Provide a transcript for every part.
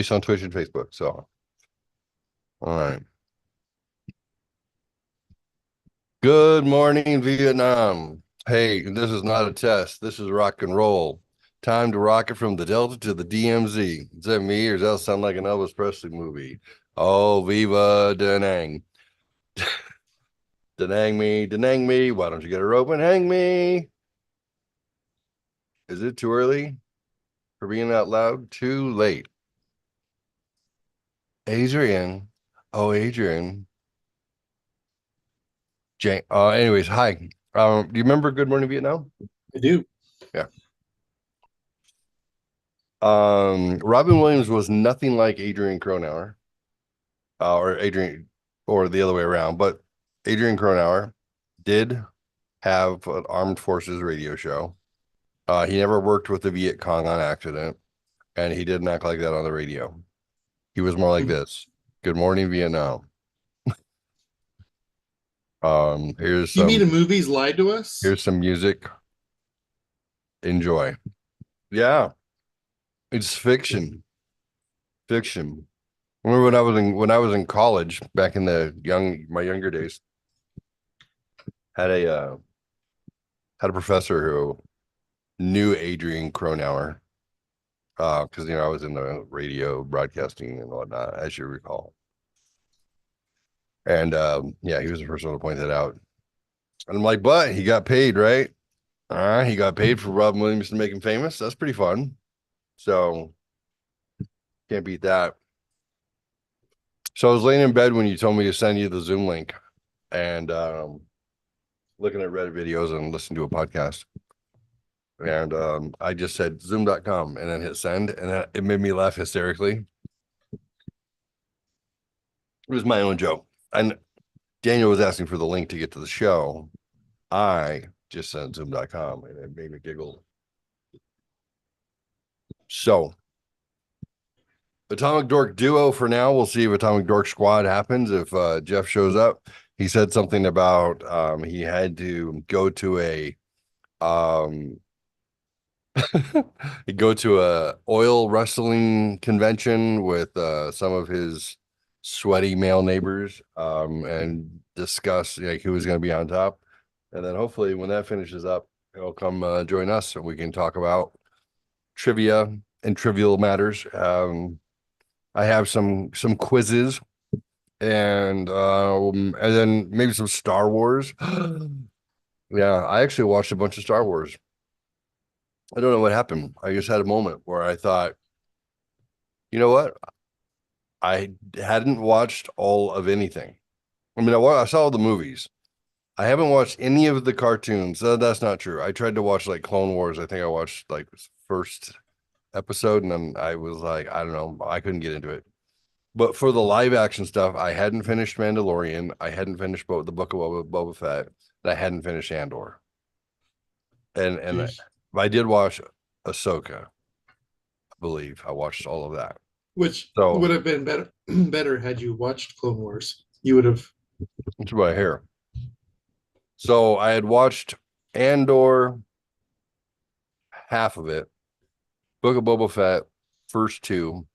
least on Twitch and Facebook. So, all right. Good morning, Vietnam. Hey, this is not a test. This is rock and roll. Time to rock it from the Delta to the DMZ. Is that me, or does that sound like an Elvis Presley movie? Oh, Viva Da Nang. Da Nang me. Why don't you get a rope and hang me? Is it too early for being out loud? Too late. Adrian. Oh, Adrian. Jane. Anyways, hi. Do you remember Good Morning Vietnam? I do. Yeah. Robin Williams was nothing like Adrian Cronauer, or Adrian, or the other way around. But Adrian Cronauer did have an armed forces radio show. He never worked with the Viet Cong on accident, and he didn't act like that on the radio. He was more like this. Good morning, Vietnam. Here's You mean some the movies lied to us? here's some music. Enjoy. Yeah, it's fiction. Fiction. Remember when I was in college back in my younger days, had a professor who knew Adrian Cronauer, because I was in the radio broadcasting and whatnot, as you recall. And yeah, he was the first one to point that out. And I'm like, but he got paid, right? He got paid for Robin Williams to make him famous. That's pretty fun. So can't beat that. So I was laying in bed when you told me to send you the Zoom link, and looking at Reddit videos and listening to a podcast. And I just said zoom.com and then hit send, and it made me laugh hysterically. It was my own joke. And Daniel was asking for the link to get to the show. I just sent zoom.com and it made me giggle. So, Atomic Dork duo for now. We'll see if Atomic Dork squad happens if Jeff shows up. He said something about he had to go to a oil wrestling convention with some of his sweaty male neighbors, and discuss like who was going to be on top. And then hopefully when that finishes up, he'll come join us and we can talk about trivia and trivial matters. I have some quizzes, and then maybe some Star Wars. Yeah, I actually watched a bunch of Star Wars. I don't know what happened. I just had a moment where I thought, you know what? I hadn't watched all of anything. I mean, I saw all the movies. I haven't watched any of the cartoons. That's not true. I tried to watch like Clone Wars. I think I watched like first episode, and then I was like, I don't know, I couldn't get into it. But for the live action stuff, I hadn't finished Mandalorian. I hadn't finished the Book of Boba Fett. And I hadn't finished Andor. And Jeez. I did watch Ahsoka. I believe I watched all of that. Which would So have been better better had you watched Clone Wars. You would have. it's right here. So I had watched Andor, half of it, Book of Boba Fett, first two.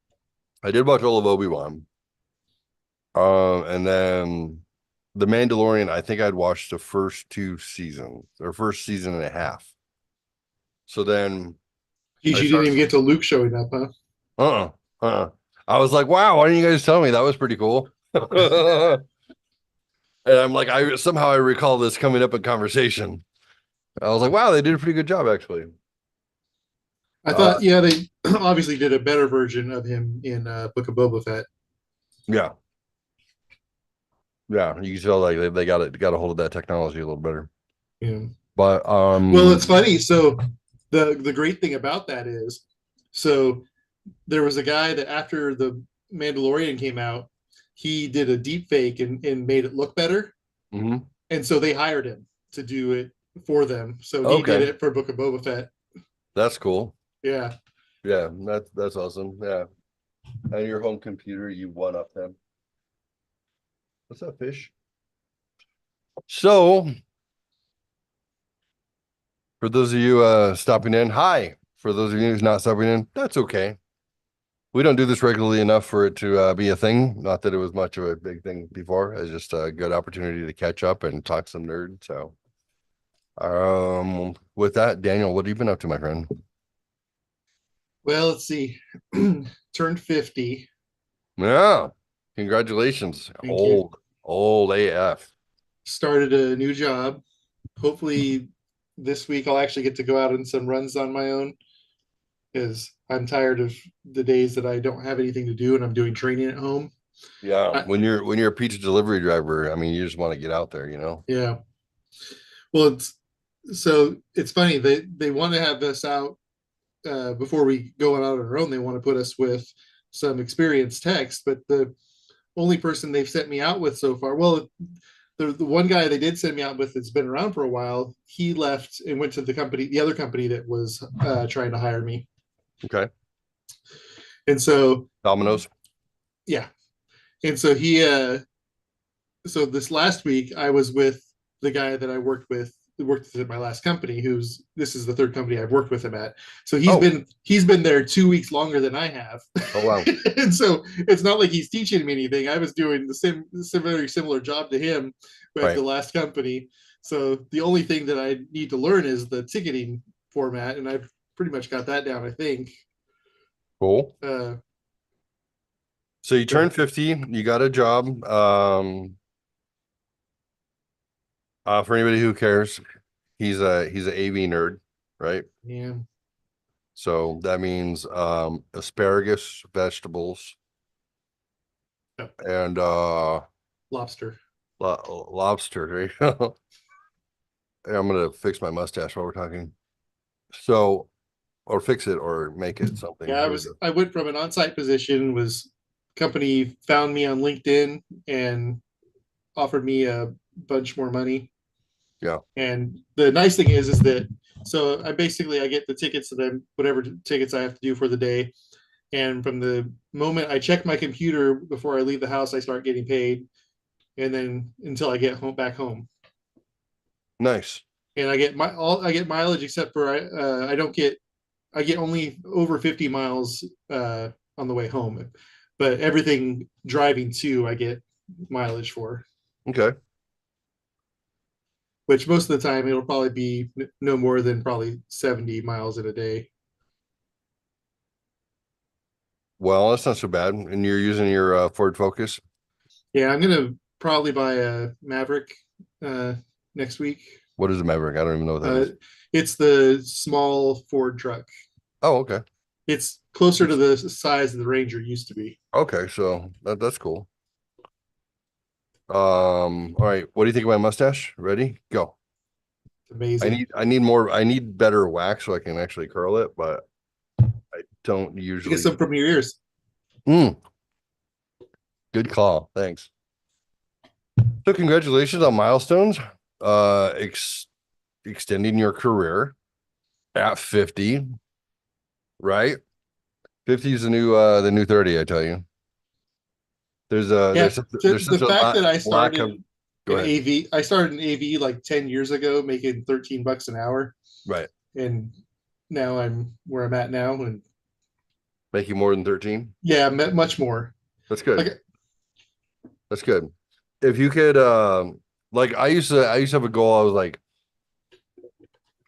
I did watch all of Obi-Wan. And then The Mandalorian, I think I'd watched the first two seasons, or first season and a half. So then Geez, I you didn't started, even get to Luke showing up, huh? uh-uh, uh-uh. I was like, wow, why didn't you guys tell me? That was pretty cool. And I'm like, I recall this coming up in conversation. I was like, wow, they did a pretty good job, actually. I Uh, thought, yeah, they obviously did a better version of him in Book of Boba Fett. yeah, yeah, you can tell like they got a hold of that technology a little better. Yeah. But Well, it's funny. So the great thing about that is, so there was a guy that after the Mandalorian came out, he did a deep fake and made it look better. mhm. And so they hired him to do it for them. So he did Okay, it for Book of Boba Fett. that's cool. Yeah. Yeah, that's awesome. Yeah, and your home computer, you one up them. What's up, fish? So, for those of you stopping in, hi. For those of you who's not stopping in, that's okay. We don't do this regularly enough for it to be a thing. Not that it was much of a big thing before. It's just a good opportunity to catch up and talk some nerd. So, with that, Daniel, what have you been up to, my friend? Well, let's see. Turned 50. Yeah, congratulations. Thank you. Old AF. Started a new job. Hopefully, this week I'll actually get to go out on some runs on my own because I'm tired of the days that I don't have anything to do and I'm doing training at home. Yeah, I, when you're a pizza delivery driver, I mean, you just want to get out there, yeah. Well, it's funny. They want to have us out before we go out on our own. They want to put us with some experienced techs, but the only person they've sent me out with so far, well, the one guy they did send me out with that's been around for a while, he left and went to the other company that was trying to hire me. Okay. And so, Domino's. yeah. And so so this last week I was with the guy that I worked at my last company, this is the third company I've worked with him at. So Oh, he's been there 2 weeks longer than I have. oh wow. And so it's not like he's teaching me anything. I was doing very similar job to him at Right. the last company. So the only thing that I need to learn is the ticketing format, and I've pretty much got that down, I think. Cool. Uh, So you turned but 50, you got a job. For anybody who cares, he's an AV nerd, right? yeah, So that means asparagus, vegetables, yep. and Lobster. lobster. There you go. I'm gonna fix my mustache while we're talking. So, or fix it or make it something. Yeah, Here we go. I went from an on-site position, was company found me on LinkedIn and offered me a bunch more money. Yeah, And the nice thing is that so I get the tickets that I'm whatever tickets I have to do for the day. And from the moment I check my computer before I leave the house, I start getting paid. And then until I get home back home. nice. And I get mileage except for I don't get I get only over 50 miles on the way home. But everything driving to I get mileage for, Okay. which most of the time it'll probably be no more than probably 70 miles in a day. Well, that's not so bad. And you're using your Ford Focus. Yeah, I'm gonna probably buy a Maverick uh, next week. What is a Maverick? I don't even know what that Uh, is. it's the small Ford truck. Oh, okay. It's closer to the size of the Ranger used to be. Okay, so that's cool. All right. What do you think of my mustache? Ready? Go. Amazing. I need better wax so I can actually curl it, but I don't You get usually. some from your ears. Mm, good call. Thanks. So congratulations on milestones. Uh ex extending your career at 50, right? 50 is the new 30, I tell you. Yeah, There's the such a fact that I lack of. started Go ahead. I started in AV like 10 years ago, making 13 bucks an hour. Right. And now I'm where I'm at now. And Making more than 13. yeah, much more. That's good. Like, That's good. If you could like I used to have a goal. I was like,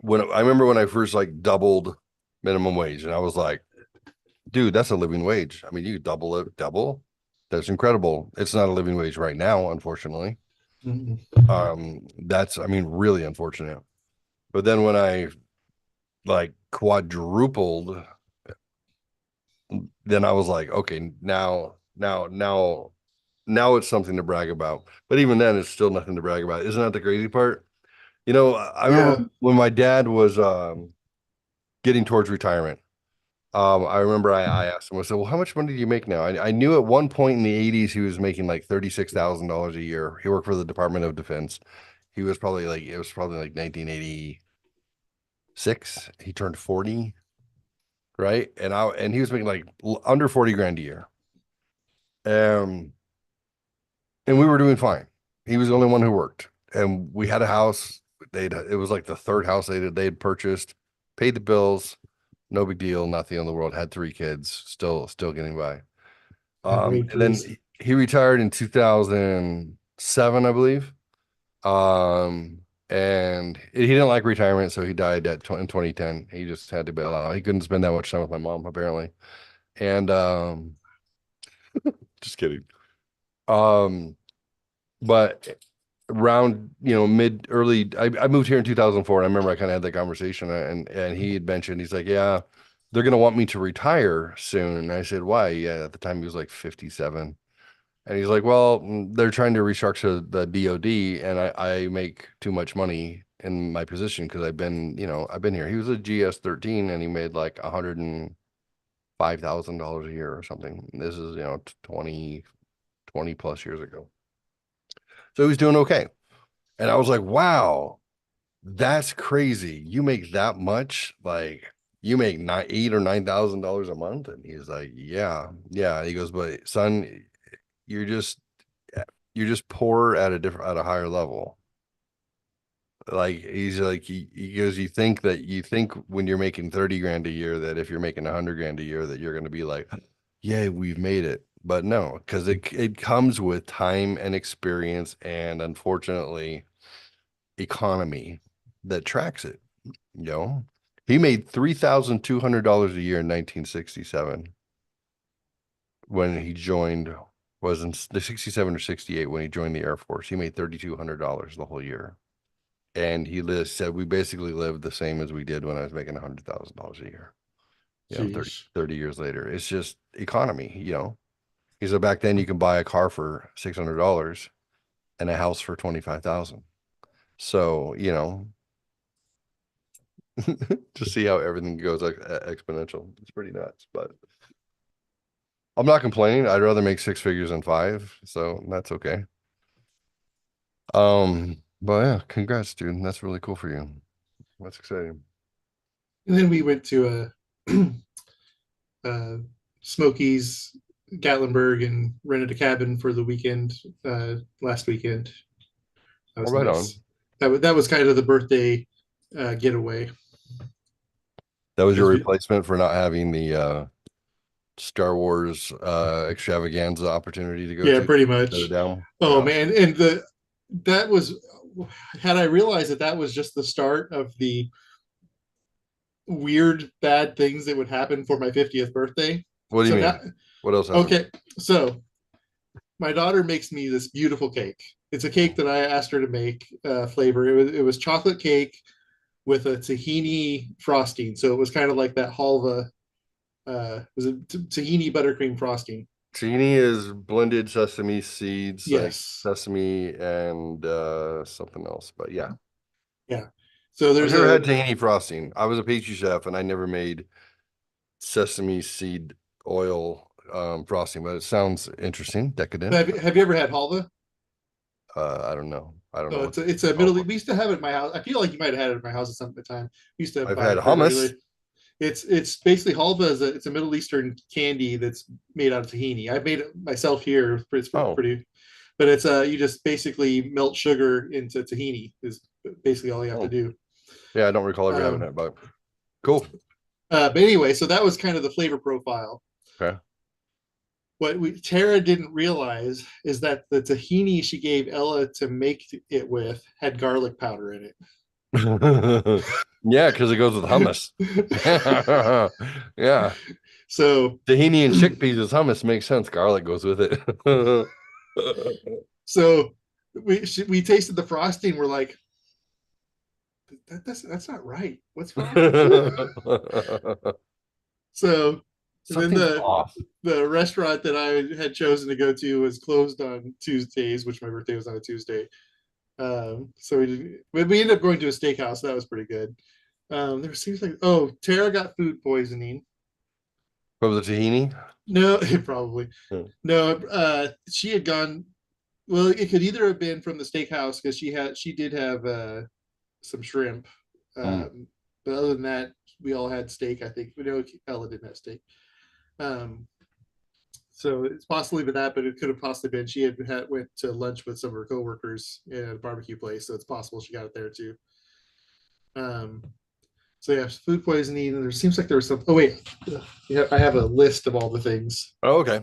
when I remember when I first like doubled minimum wage, and I was like, dude, that's a living wage. I mean, you double it, double. That's incredible. It's not a living wage right now, unfortunately. mm-hmm. That's, I mean, really unfortunate. But then when I like quadrupled, then I was like, okay, now it's something to brag about. But even then, it's still nothing to brag about. Isn't that the crazy part? I remember Yeah, when my dad was getting towards retirement. I remember I asked him, I said, well, how much money do you make now? I knew at one point in the 80s he was making like $36,000 a year. He worked for the Department of Defense. It was probably like 1986. He turned 40, right? And he was making like under 40 grand a year. Um, and we were doing fine. He was the only one who worked. And we had a house. It was like the third house they had purchased, paid the bills. no big deal, nothing in the world. Had three kids, still getting by. Yeah, Marine And then police. he retired in 2007, I believe. Um, and he didn't like retirement, so he died in 2010. He just had to bail out. He couldn't spend that much time with my mom, apparently. And just kidding. Um, but around mid early, I moved here in 2004, and I remember I kind of had that conversation, and he had mentioned, he's like, yeah, they're gonna want me to retire soon. And I said, why? Yeah, at the time he was like 57. And he's like, well, they're trying to restructure the DOD, and I make too much money in my position because I've been here. He was a GS-13, and he made like $105,000 a year or something. This is, 20 plus years ago. So he was doing okay. And I was like, wow, that's crazy. You make that much? Like you make 8 or $9,000 a month? And he's like, yeah, yeah. He goes, but son, you're just you're just poor at a higher level. Like he's like he goes, you think when you're making 30 grand a year that if you're making 100 grand a year that you're gonna be like, yeah, we've made it. But no, because it comes with time and experience and unfortunately economy that tracks it. You know, he made $3,200 a year in 1967 when he joined, was in the 67 or 68 when he joined the Air Force. He made $3,200 the whole year. And said we basically lived the same as we did when I was making $100,000 a year, 30, Jeez. 30 years later. It's just economy. He said back then you can buy a car for $600 and a house for 25,000. So, to see how everything goes exponential. It's pretty nuts, but I'm not complaining. I'd rather make six figures than five, so that's okay. But yeah, congrats, dude. That's really cool for you. That's exciting. And then we went to uh, Smokies, Gatlinburg, and rented a cabin for the weekend last weekend. That All was right on. nice. That was kind of the birthday getaway That was your because replacement for not having the Star Wars extravaganza opportunity to go yeah, to pretty set it much. down. Oh Yeah. man, and the that was had I realized that that was just the start of the weird bad things that would happen for my 50th birthday. What do you So now, mean? What else happened? okay, so my daughter makes me this beautiful cake. It's a cake that I asked her to make flavor. It was chocolate cake with a tahini frosting. So it was kind of like that halva. It was a tahini buttercream frosting. Tahini is blended sesame seeds, like Yes. sesame and something else. But yeah, Yeah. So I've there's never a. had tahini frosting. I was a pastry chef and I never made sesame seed oil frosting, but it sounds interesting, decadent. Have you ever had halva? I don't know. I don't know Oh, what it's a oh, middle. We used to have it at my house. I feel like you might have had it at my house at some time. We used to I've buy had it pretty hummus. regularly. It's basically halva is it's a Middle Eastern candy that's made out of tahini. I've made it myself here. It's Oh, pretty, but it's you just basically melt sugar into tahini is basically all you have to oh. do. Yeah, I don't recall ever having Um, that, but cool. but anyway, so that was kind of the flavor profile. Okay. Tara didn't realize is that the tahini she gave Ella to make it with had garlic powder in Yeah, because it goes with hummus. it. Yeah. so Tahini and chickpeas as hummus makes sense. Garlic goes with it. so we tasted the frosting. We're like, that's not right. What's wrong? So and then Something's off. the restaurant that I had chosen to go to was closed on Tuesdays, which my birthday was on a Tuesday. So we ended up going to a steakhouse. So that was pretty good. There seems like Tara got food poisoning. From the tahini? No, probably Hmm. no. She had gone. Well, it could either have been from the steakhouse because she did have some shrimp. Mm. Um, but other than that, we all had steak. I think we know Ella didn't have steak. Um, so it's possibly been that, but it could have possibly been she had went to lunch with some of her coworkers at a barbecue place, so it's possible she got it there too. Um, So yeah, food poisoning. There seems like there was some. Oh wait, yeah, I have a list of all the things. Oh, okay.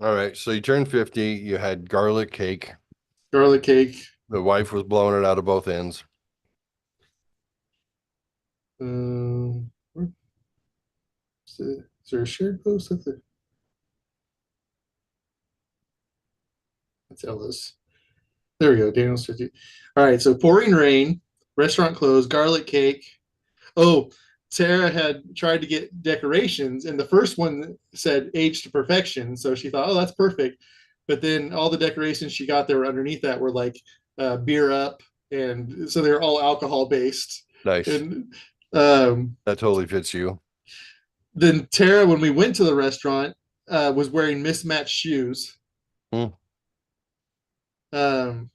All right. So you turned 50, you had garlic cake. Garlic cake. The wife was blowing it out of both ends. Where is there a shared post? That's Ellis. There we go. Daniel's 50. All right. So pouring rain, restaurant closed, garlic cake. Oh, Sarah had tried to get decorations, and the first one said aged to perfection. So she thought, oh, that's perfect. But then all the decorations she got there underneath that were like beer up. And so they're all alcohol based. Nice. And um, That totally fits you. then Tara, when we went to the restaurant, was wearing mismatched shoes. Hmm. Of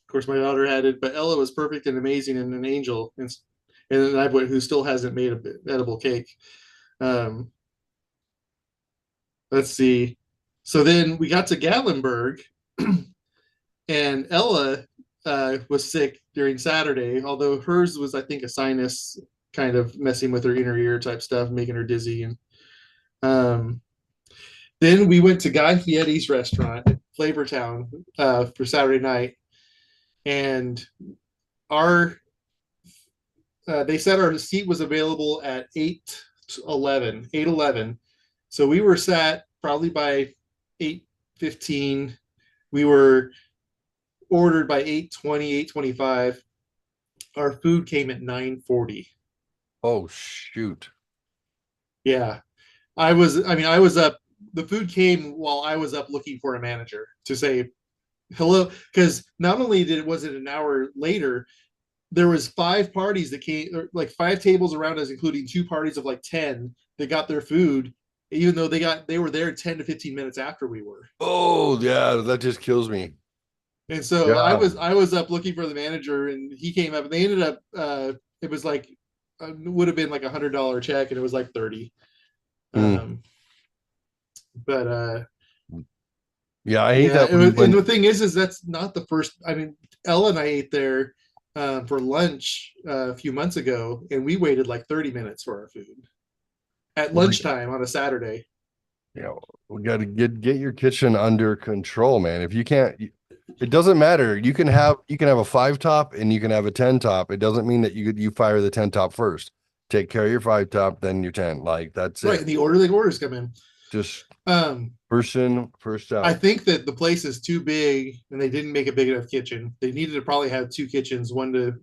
course, my daughter had it, but Ella was perfect and amazing and an angel. And then I who still hasn't made a edible cake. Um, let's see. So then we got to Gatlinburg, and Ella was sick during Saturday, although hers was, I think, a sinus kind of messing with her inner ear type stuff, making her dizzy. And um, then we went to Guy Fieri's restaurant, Flavortown, for Saturday night, and our they said our seat was available at 8:11. So we were sat probably by 8:15. We were ordered by 8:20, 8:25. Our food came at 9:40. Oh, shoot. Yeah. I was up. The food came while I was up looking for a manager to say hello. Because not only was it an hour later, there was five parties that came, like five tables around us, including two parties of like 10 that got their food, even though they were there 10 to 15 minutes after we were. Oh, yeah, that just kills me. And so Yeah. I was up looking for the manager, and he came up, and they ended up it was like would have been like $100 check, and it was like 30. Hmm. Um, but Yeah, I hate yeah, that it was, and the when thing is that's not the first. I mean, Ella and I ate there for lunch a few months ago, and we waited like 30 minutes for our food at like, lunchtime on a Saturday. you know, we got to get your kitchen under control, man. If you can't, it doesn't matter. You can have a five top and you can have a 10 top. It doesn't mean that you fire the 10 top first. Take care of your five top, then your 10. Like that's Right, it. and the order the orders come in. Just Um, first in, first I out. think that the place is too big, and they didn't make a big enough kitchen. They needed to probably have two kitchens, one to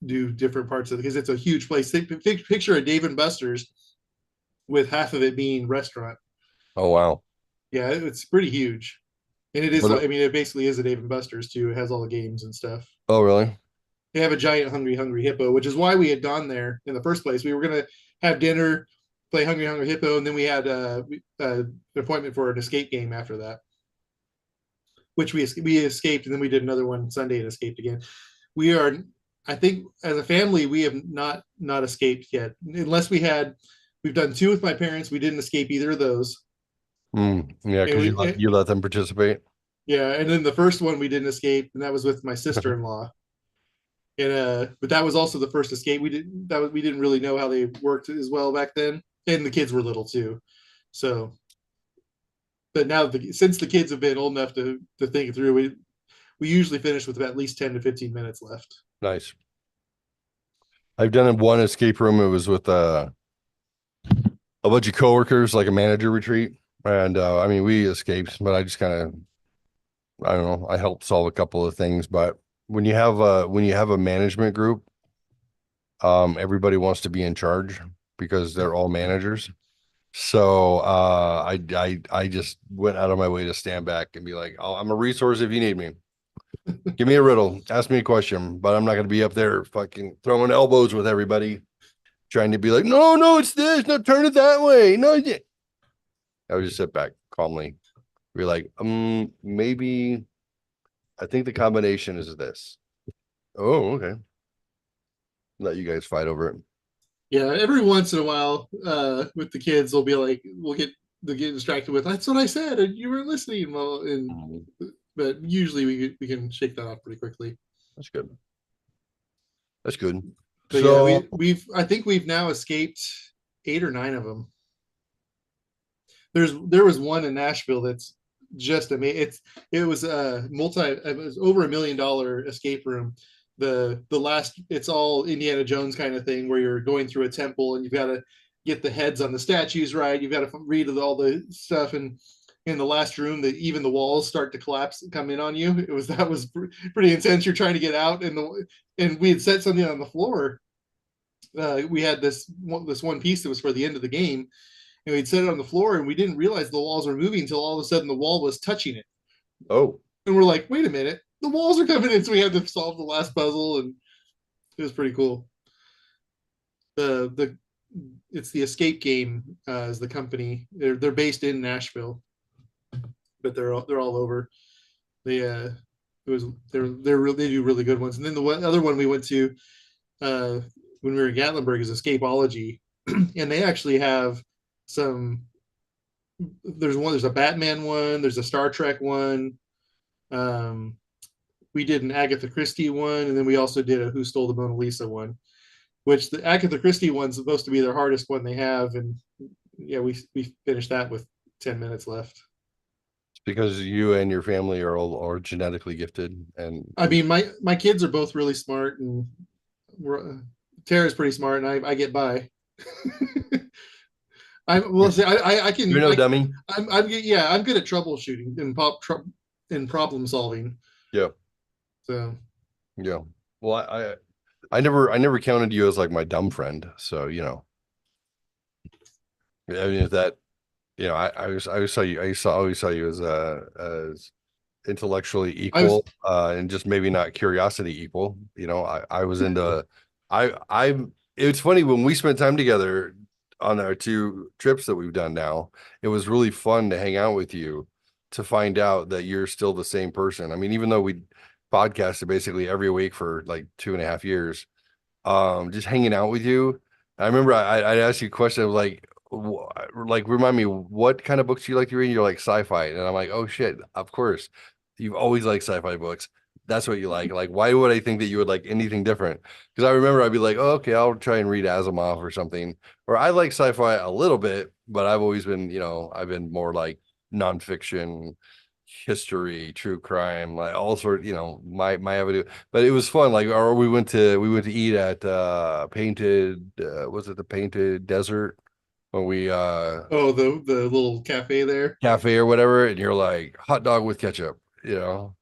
do different parts of it because it's a huge place. Picture a Dave and Buster's with half of it being restaurant. Oh wow. Yeah, it's pretty huge, and it is. What? I mean, it basically is a Dave and Buster's too. It has all the games and stuff. Oh really? They have a giant hungry hippo, which is why we had gone there in the first place. We were gonna have dinner, play hungry hippo, and then we had an appointment for an escape game after that, which we escaped, and then we did another one Sunday and escaped again. We are, I think, as a family, we have not escaped yet, unless we've done two with my parents. We didn't escape either of those, Yeah, and because you let them participate. yeah, and then the first one we didn't escape, and that was with my sister-in-law. And but that was also the first escape. We didn't really know how they worked as well back then, and the kids were little too. So, but now since the kids have been old enough to think it through, we usually finish with at least 10 to 15 minutes left. Nice. I've done one escape room. It was with a bunch of coworkers, like a manager retreat. And I mean, we escaped, but I just kind of, I don't know, I helped solve a couple of things. But when you have a management group, everybody wants to be in charge because they're all managers. So I just went out of my way to stand back and be like, oh, I'm a resource if you need me. Give me a riddle, ask me a question, but I'm not gonna be up there fucking throwing elbows with everybody, trying to be like, no, no, it's this, no, turn it that way. No, I would just sit back calmly, be like, maybe I think the combination is this. Oh, okay. Let you guys fight over it. Yeah, every once in a while, with the kids, they'll be like, they'll get distracted with that's what I said, and you weren't listening. Well, and Mhm. but usually we can shake that off pretty quickly. That's good. That's good. But yeah, So I think we've now escaped 8 or 9 of them. There was one in Nashville that's just amazing. It was a multi it was over $1 million escape room. The last it's all Indiana Jones kind of thing where you're going through a temple and you've got to get the heads on the statues right. You've got to read all the stuff, and in the last room that even the walls start to collapse and come in on you. It was that was pretty intense. You're trying to get out, and we had set something on the floor. We had this one piece that was for the end of the game, and we'd set it on the floor, and we didn't realize the walls were moving until all of a sudden the wall was touching it, oh, and we're like, wait a minute, the walls are coming in, so we had to solve the last puzzle, and it was pretty cool. The It's the Escape Game is the company. They're based in Nashville, but they're all over. They it was they do really good ones. And then the other one we went to uh, when we were in Gatlinburg is Escapeology, and they actually have some. There's a Batman one. There's a Star Trek one. Um, we did an Agatha Christie one, and then we also did a Who Stole the Mona Lisa one. Which the Agatha Christie one's supposed to be their hardest one they have, and yeah, we finished that with 10 minutes left. it's because you and your family are all are genetically gifted, I and mean, my kids are both really smart, and Tara's pretty smart, and I get by. I will you're, say you're no dummy. I'm yeah, I'm good at troubleshooting and and problem solving. Yeah, So yeah. Well, I never counted you as like my dumb friend. So, I mean, if that, I always saw you, always saw you as intellectually I was equal, and just maybe not curiosity equal. I was into, it's funny when we spent time together on our two trips that we've done now, it was really fun to hang out with you to find out that you're still the same person. I mean, even though we podcasted basically every week for like 2.5 years, just hanging out with you. I remember I'd ask you a question of like remind me what kind of books do you like to read? You're like sci-fi, and I'm like, oh shit, of course, you've always liked sci-fi books. That's what you like. Like, why would I think that you would like anything different? Because I remember I'd be like, oh, okay, I'll try and read Asimov or something. Or I like sci-fi a little bit, but I've always been, I've been more like nonfiction, history, true crime, like all sort, my avenue. But it was fun. Like, or we went to eat at Painted, was it the Painted Desert when we oh the little cafe there, cafe or whatever, and you're like hot dog with ketchup, you know.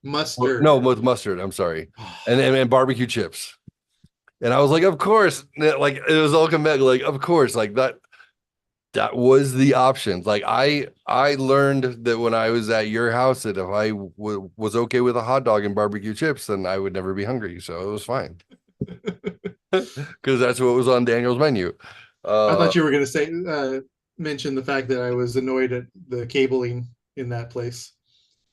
mustard. No, with mustard, I'm sorry. And barbecue chips. And I was like, of course, like it was all come back, like, of course, like that was the options. Like I learned that when I was at your house that if I was okay with a hot dog and barbecue chips, then I would never be hungry. So it was fine because that's what was on Daniel's menu. I Uh thought you were going to say mention the fact that I was annoyed at the cabling in that place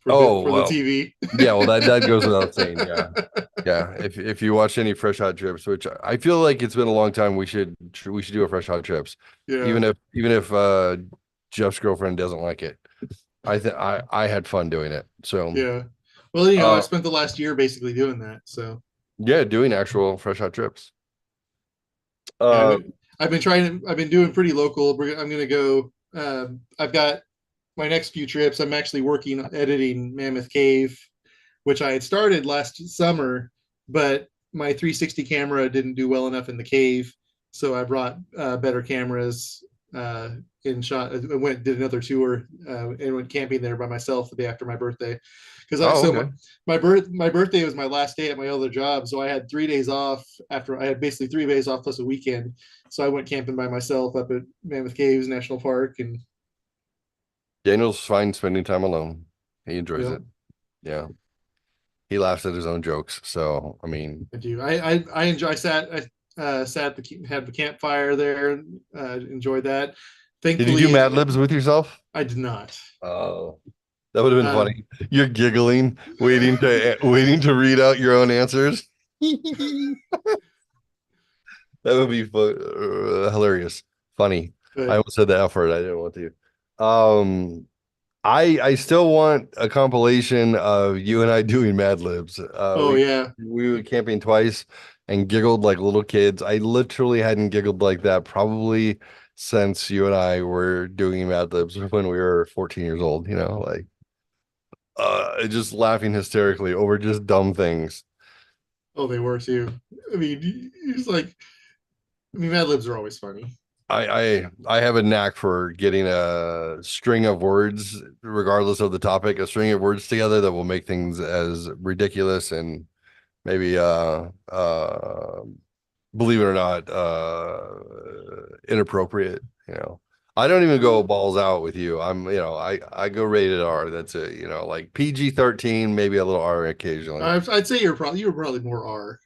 oh for the well, TV. yeah, well that goes without saying. Yeah. Yeah, if you watch any Fresh Hot Trips, which I feel like it's been a long time, we should do a Fresh Hot Trips, Yeah, even if Jeff's girlfriend doesn't like it. I had fun doing it. So yeah. Well, I uh spent the last year basically doing that. So yeah, doing actual Fresh Hot Trips. yeah, Uh I've been doing pretty local. I'm going to go. I've got my next few trips. I'm actually working on editing Mammoth Cave, which I had started last summer, but my 360 camera didn't do well enough in the cave, so I brought better cameras and shot. I did another tour and went camping there by myself the day after my birthday. Because oh, okay. my birthday was my last day at my other job, so I had 3 days off after I had basically 3 days off plus a weekend. So I went camping by myself up at Mammoth Caves National Park, and Daniel's fine spending time alone. He enjoys yeah, it. Yeah. He laughs at his own jokes. So, I mean, I do. I enjoy. Had the campfire there. Enjoyed that. did you do Thankfully, Mad Libs with yourself? I did not. Oh, that would have been Um, funny. You're giggling, waiting to read out your own answers. That would be hilarious, funny. I but almost said the F word. I didn't want to. I still want a compilation of you and I doing Mad Libs. oh We yeah, we went camping twice, and giggled like little kids. I literally hadn't giggled like that probably since you and I were doing Mad Libs when we were 14 years old, like just laughing hysterically over just dumb things. Oh, they were too. I mean, it's like, I mean, Mad Libs are always funny. I have a knack for getting a string of words, regardless of the topic, a string of words together that will make things as ridiculous and maybe believe it or not, inappropriate. I don't even go balls out with you. I go rated R. That's it. Like PG-13, maybe a little R occasionally. I'd say you're probably more R.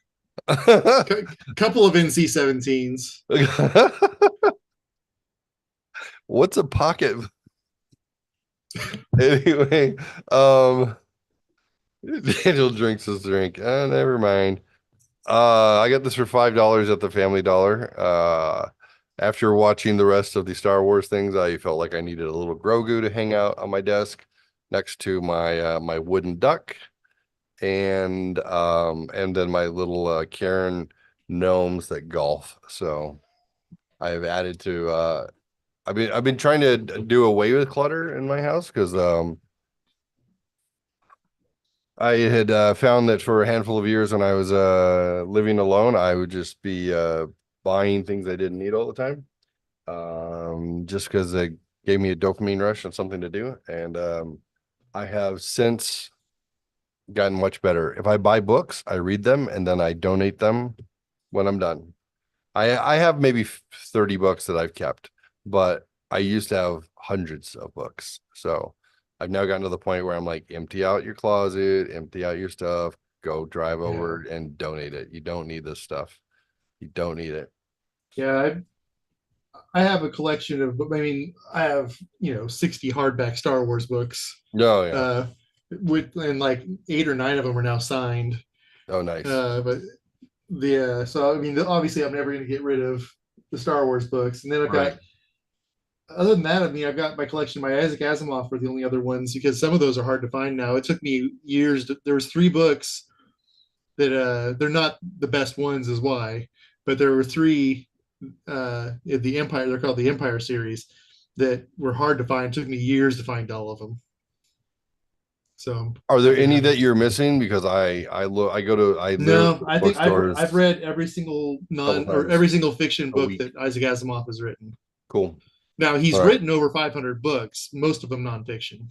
Couple of NC-17s. What's a pocket? Anyway, um, Daniel drinks his drink. Never mind. I got this for $5 at the Family Dollar. After watching the rest of the Star Wars things, I felt like I needed a little Grogu to hang out on my desk next to my wooden duck and then my little Karen gnomes that golf. So I've added to I've been trying to do away with clutter in my house because I had found that for a handful of years when I was living alone, I would just be buying things I didn't need all the time, just because it gave me a dopamine rush and something to do. And I have since gotten much better. If I buy books, I read them and then I donate them when I'm done. I have maybe 30 books that I've kept, but I used to have hundreds of books. So I've now gotten to the point where I'm like, empty out your closet, empty out your stuff, go drive Yeah, over and donate it. You don't need this stuff. You don't need it. yeah. I have a collection of. I mean, I have 60 hardback Star Wars books. No, yeah. Uh, with and like 8 or 9 of them are now signed. Oh, nice. But so I mean, obviously, I'm never going to get rid of the Star Wars books. And then I've Right. got, other than that, I mean, I've got my collection. My Isaac Asimov are the only other ones because some of those are hard to find now. It took me years. There was 3 books that they're not the best ones, is why, but there were 3 in the Empire. They're called the Empire series that were hard to find. It took me years to find all of them. So I'm Are there happy to any have that them. you're missing? Because I literally No, go to I think I've bookstores read every single a couple non or times every single fiction a book week. that Isaac Asimov has written. Cool. Now All he's right. written over 500 books, most of them nonfiction.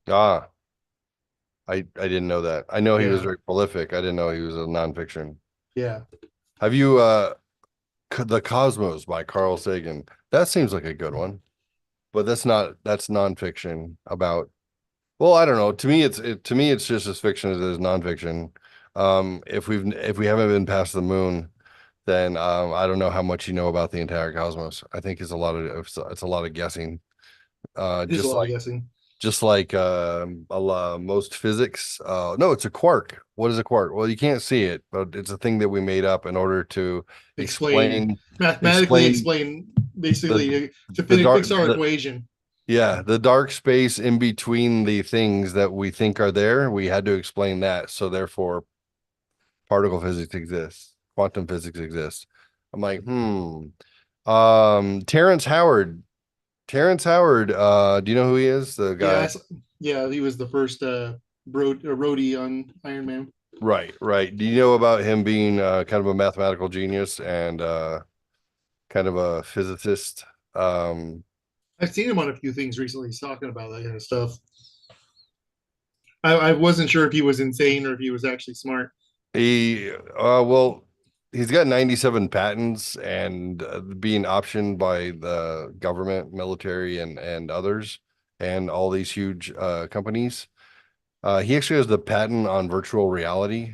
Ah, I didn't know that. I know he was Yeah, very prolific. I didn't know he was a nonfiction. yeah. Have you The Cosmos by Carl Sagan? That seems like a good one, but that's nonfiction about, well, I don't know. To me it's just as fiction as it is nonfiction. If we haven't been past the moon, then I don't know how much you know about the entire cosmos. I think it's a lot of guessing. Uh It is a just lot of like guessing. just like most physics. No, it's a quark. What is a quark? Well, you can't see it, but it's a thing that we made up in order to Explain explain mathematically explain explain the basically to the dark fix our the equation. yeah, the dark space in between the things that we think are there. We had to explain that. So therefore, particle physics exists, quantum physics exists. I'm like, Terrence Howard. Terrence Howard, do you know who he is? The Yeah, guy. yeah, he was the first roadie on Iron Man. Right, right. Do you know about him being kind of a mathematical genius and kind of a physicist? Um, I've seen him on a few things recently. He's talking about that kind of stuff. I wasn't sure if he was insane or if he was actually smart. well, he's got 97 patents and being optioned by the government, military, and others, and all these huge companies. He actually has the patent on virtual reality,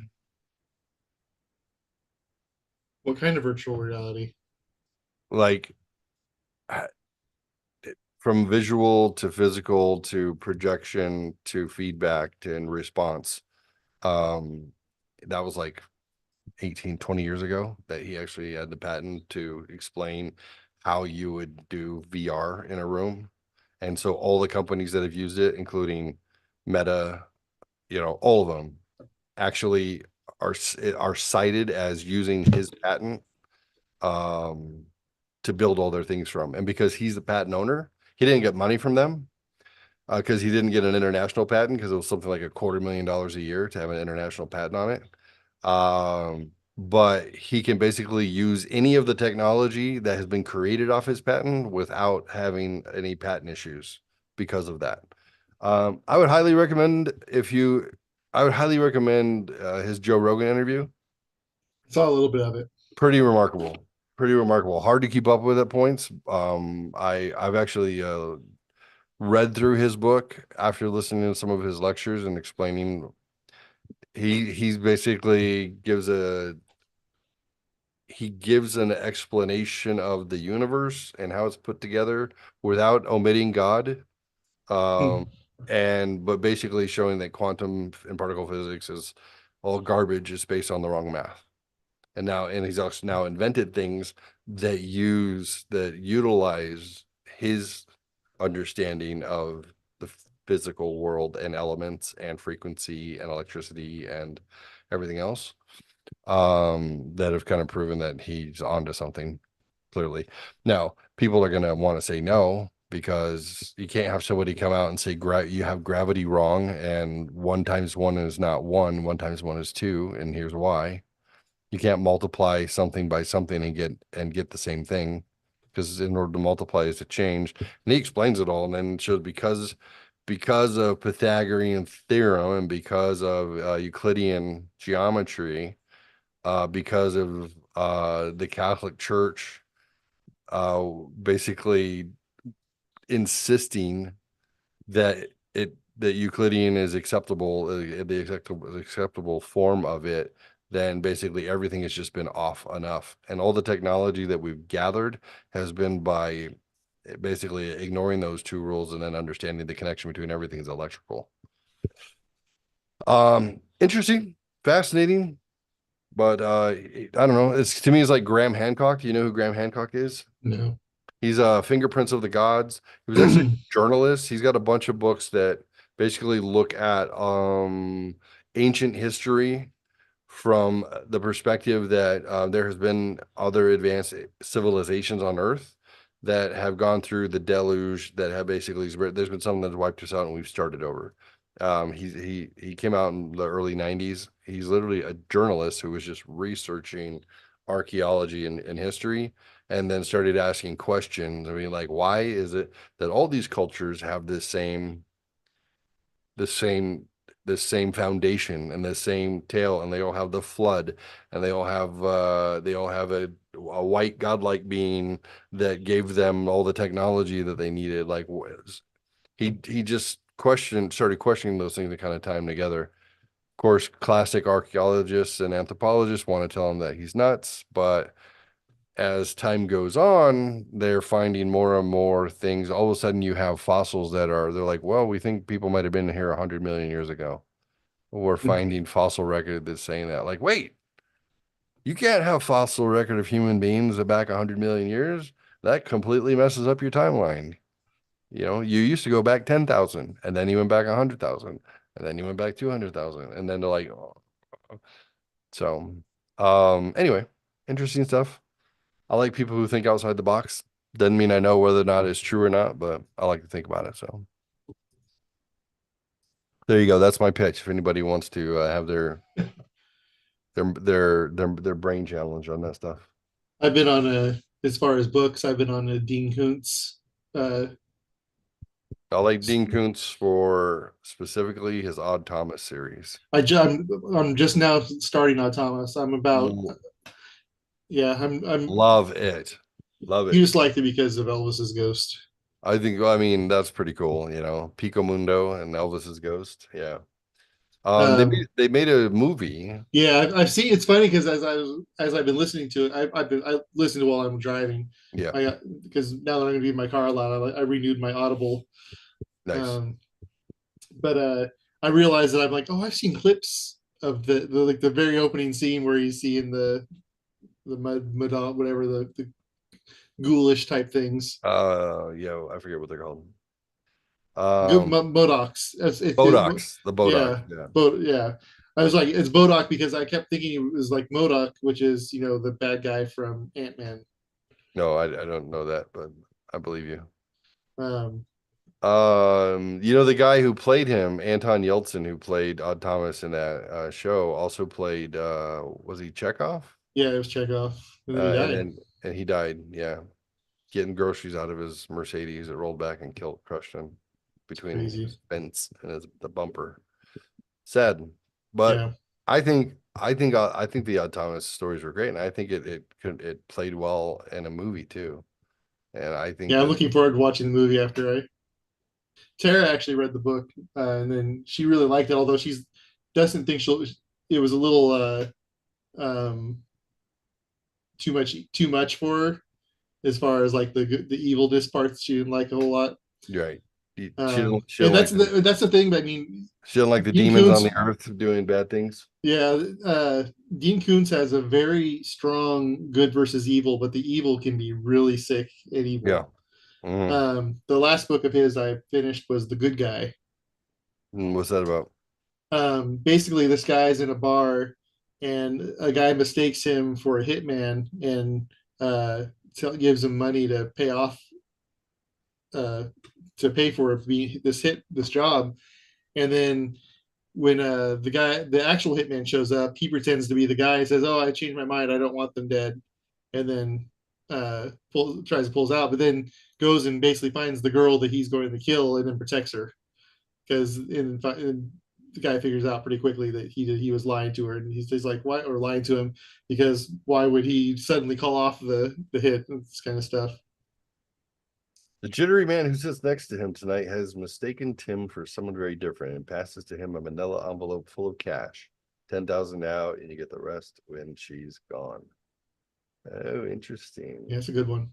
What kind of virtual reality? like from visual to physical to projection to feedback to in response. Um, that was like 18, 20 years ago that he actually had the patent to explain how you would do VR in a room. And so all the companies that have used it, including Meta, all of them actually are cited as using his patent um, to build all their things from. And because he's the patent owner, he didn't get money from them because he didn't get an international patent because it was something like $250,000 a year to have an international patent on it. But he can basically use any of the technology that has been created off his patent without having any patent issues because of that. I would highly recommend I would highly recommend his Joe Rogan interview. Saw a little bit of it. Pretty remarkable. Pretty remarkable. Hard to keep up with at points. I've actually read through his book after listening to some of his lectures and explaining. He's basically gives an explanation of the universe and how it's put together without omitting God. Hmm. Um, but basically showing that quantum and particle physics is all garbage, is based on the wrong math. And he's also now invented things that utilize his understanding of the physical world and elements and frequency and electricity and everything else, that have kind of proven that he's onto something clearly. Now, people are going to want to say no because you can't have somebody come out and say you have gravity wrong and 1 times 1 is not 1 times 1 is 2, and here's why. You can't multiply something by something and get the same thing, because in order to multiply is to change. And he explains it all, and then shows because of Pythagorean theorem and because of Euclidean geometry, because of the Catholic Church basically insisting that that Euclidean is acceptable, the acceptable form of it, then basically everything has just been off enough. And all the technology that we've gathered has been by basically ignoring those two rules and then understanding the connection between everything is electrical. Interesting, fascinating, but I don't know. It's to me, it's like Graham Hancock. Do you know who Graham Hancock is? No. He's Fingerprints of the Gods. He was actually a journalist. He's got a bunch of books that basically look at ancient history from the perspective that there has been other advanced civilizations on Earth that have gone through the deluge, that have basically there's been something that's wiped us out and we've started over. He came out in the early 90s. He's literally a journalist who was just researching archaeology and history, and then started asking questions. I mean, like, why is it that all these cultures have the same the same foundation and the same tale, and they all have the flood, and they all have a white godlike being that gave them all the technology that they needed. Like, he just started questioning those things to kind of tie them together. Of course, classic archaeologists and anthropologists want to tell him that he's nuts, but as time goes on, they're finding more and more things. All of a sudden, you have fossils they're like, well, we think people might have been here 100 million years ago. We're finding fossil record that's saying that. Like, wait, you can't have fossil record of human beings back 100 million years. That completely messes up your timeline. You used to go back 10,000, and then you went back 100,000, and then you went back 200,000, and then they're like, oh. So, anyway, interesting stuff. I like people who think outside the box. Doesn't mean I know whether or not it's true or not, but I like to think about it. So there you go. That's my pitch. If anybody wants to have their brain challenge on that stuff. I've been on as far as books, I've been on a Dean Koontz. Uh, I like Dean Koontz for specifically his Odd Thomas series. I'm just now starting Autonomous. I'm about, yeah, I'm Love it. Love you it. just liked it because of Elvis's ghost. I mean, that's pretty cool. Pico Mundo and Elvis's Ghost. Yeah. Um, They made a movie. yeah, I've seen. It's funny because as I've been listening to it, I listened to it while I'm driving. Yeah. I got because now that I'm going to be in my car a lot, I renewed my Audible. Nice. Um, but I realized that I'm like, oh, I've seen clips of the like the very opening scene where he's seeing the mud whatever the ghoulish type things. Yeah, I forget what they're called. Good Um, Modocs. Botox, the Botox. Yeah, Yeah. but yeah. I was like, it's Bodok because I kept thinking it was like Modok, which is the bad guy from Ant-Man. No, I don't know that, but I believe you. Um, The guy who played him, Anton Yeltsin, who played Odd Thomas in that show, also played was he Chekhov? yeah, it was Chekhov, and then he And died. then and he died, yeah, getting groceries out of his Mercedes. It rolled back and crushed him It's between crazy. his fence and the bumper. Sad, but Yeah, I think the Odd Thomas stories were great, and I think it played well in a movie too. And I think yeah. I'm that looking forward to watching the movie after I. Tara actually read the book, and then she really liked it. Although she's doesn't think she'll. It was a little too much for her as far as like the evilness parts. She didn't like a whole lot. you're right. She don't she And don't that's like the that's the thing. I mean, she don't like the Dean demons on Koontz, the earth doing bad things. yeah, Dean Koontz has a very strong good versus evil, but the evil can be really sick and Yeah. evil. Mhm. The last book of his I finished was The Good Guy. What's that about? Basically, this guy's in a bar, and a guy mistakes him for a hitman and gives him money to pay off uh, to pay for this job. And then when the actual hitman shows up, he pretends to be the guy. He says, "Oh, I changed my mind. I don't want them dead." And then tries to pulls out, but then goes and basically finds the girl that he's going to kill, and then protects her because in the guy figures out pretty quickly that he was lying to her, and he's like, why, or lying to him, because why would he suddenly call off the hit, and this kind of stuff. The jittery man who sits next to him tonight has mistaken Tim for someone very different and passes to him a manila envelope full of cash. 10,000 now, and you get the rest when she's gone. Oh, Yeah, interesting. it's a good one.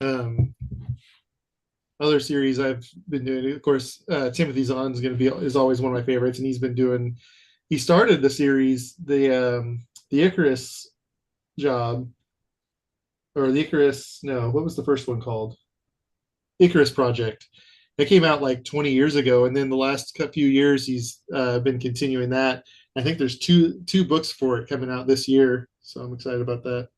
um Other series I've been doing, of course, Timothy Zahn is always one of my favorites, and he started the series, the Icarus job, or the Icarus, no, what was the first one called? Icarus Project. It came out like 20 years ago, and then the last few years he's been continuing that. I think there's two books for it coming out this year, so I'm excited about that.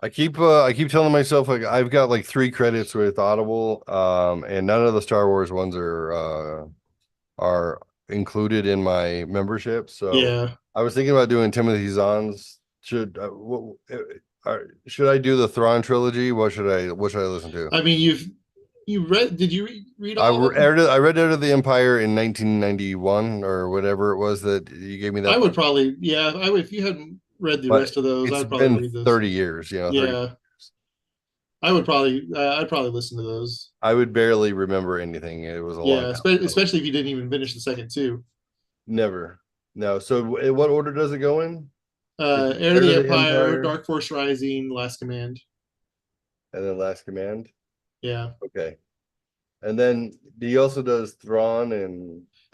I keep telling myself like I've got like 3 credits with Audible, and none of the Star Wars ones are included in my membership. So Yeah, I was thinking about doing Timothy Zahn's. Should I do the Thrawn trilogy? What should I listen to? I mean, you read? Did you read all of them? I read Out of the Empire in 1991 or whatever it was that you gave me I that would book. probably, yeah, I would if you hadn't read the But rest of those, it's I'd probably been read those. 30 years, 30 Yeah, years. I'd probably listen to those. I would barely remember anything. It was a long Yeah, time ago. especially if you didn't even finish the second two. Never. No. So what order does it go in? Is it Heir to Heir the to the Empire, Empire Dark Force Rising, Last Command. and then Last Command? Yeah, Okay. And then he also does Thrawn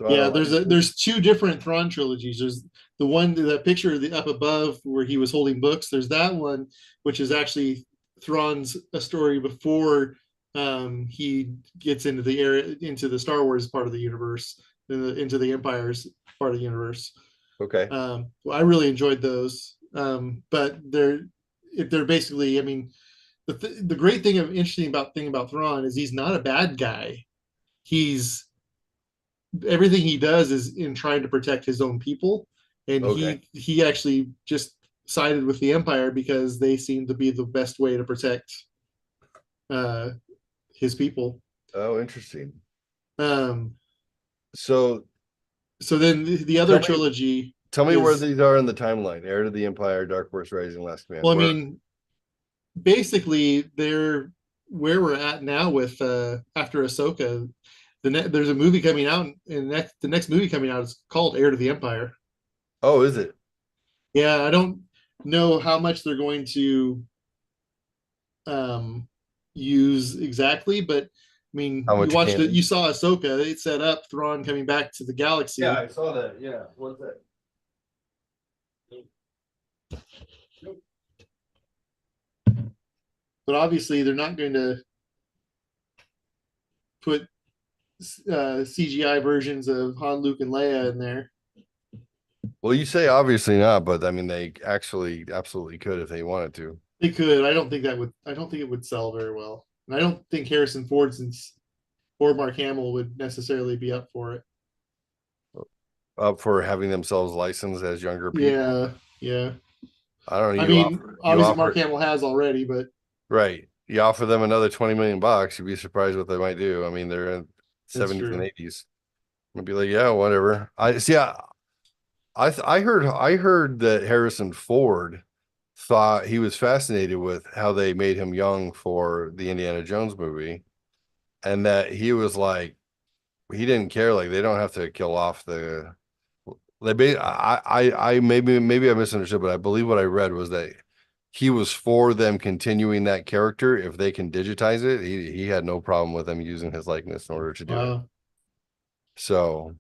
yeah. Alliance. There's two different Thrawn trilogies. There's the picture up above where he was holding books. There's that one, which is actually Thrawn's a story before he gets into the Star Wars part of the universe, into the Empire's part of the universe. Okay. Well, I really enjoyed those, but they're basically, I mean, the great thing about Thrawn is he's not a bad guy. He's Everything he does is in trying to protect his own people, and Okay. he actually just sided with the Empire because they seem to be the best way to protect uh, his people. Oh, interesting. Um, So so then the other tell me trilogy tell me where is, these are in the timeline. Heir to the Empire, Dark Force Rising, Last Command. well, I Where mean, basically they're where we're at now with after Ahsoka. There's a movie coming out, and the next movie coming out is called Heir to the Empire. oh, is it? Yeah, I don't know how much they're going to um, use exactly, but I mean, How much you canon? saw Ahsoka. It set up Thrawn coming back to the Yeah, galaxy, I saw that. Yeah. What's that? but obviously they're not going to put CGI versions of Han, Luke, and Leia in there. Well, you say obviously not, but I mean they actually absolutely could if they wanted to. They could. I don't think that would. I don't think it would sell very well. And I don't think Harrison Ford or Mark Hamill would necessarily be up for it. Up for having themselves licensed as younger people. Yeah, yeah. I don't know. I You mean, offer you obviously Mark offer Hamill has already, but right. You offer them another 20 million bucks, you'd be surprised what they might do. I mean, they're in that's 70s and true. 80s. I'd be like, yeah, whatever. I see. I heard that Harrison Ford thought he was fascinated with how they made him young for the Indiana Jones movie, and that he was like, he didn't care. Like they don't have to kill off the. I maybe I misunderstood, but I believe what I read was that he was for them continuing that character if they can digitize it. He had no problem with them using his likeness in order to do it. Wow. So,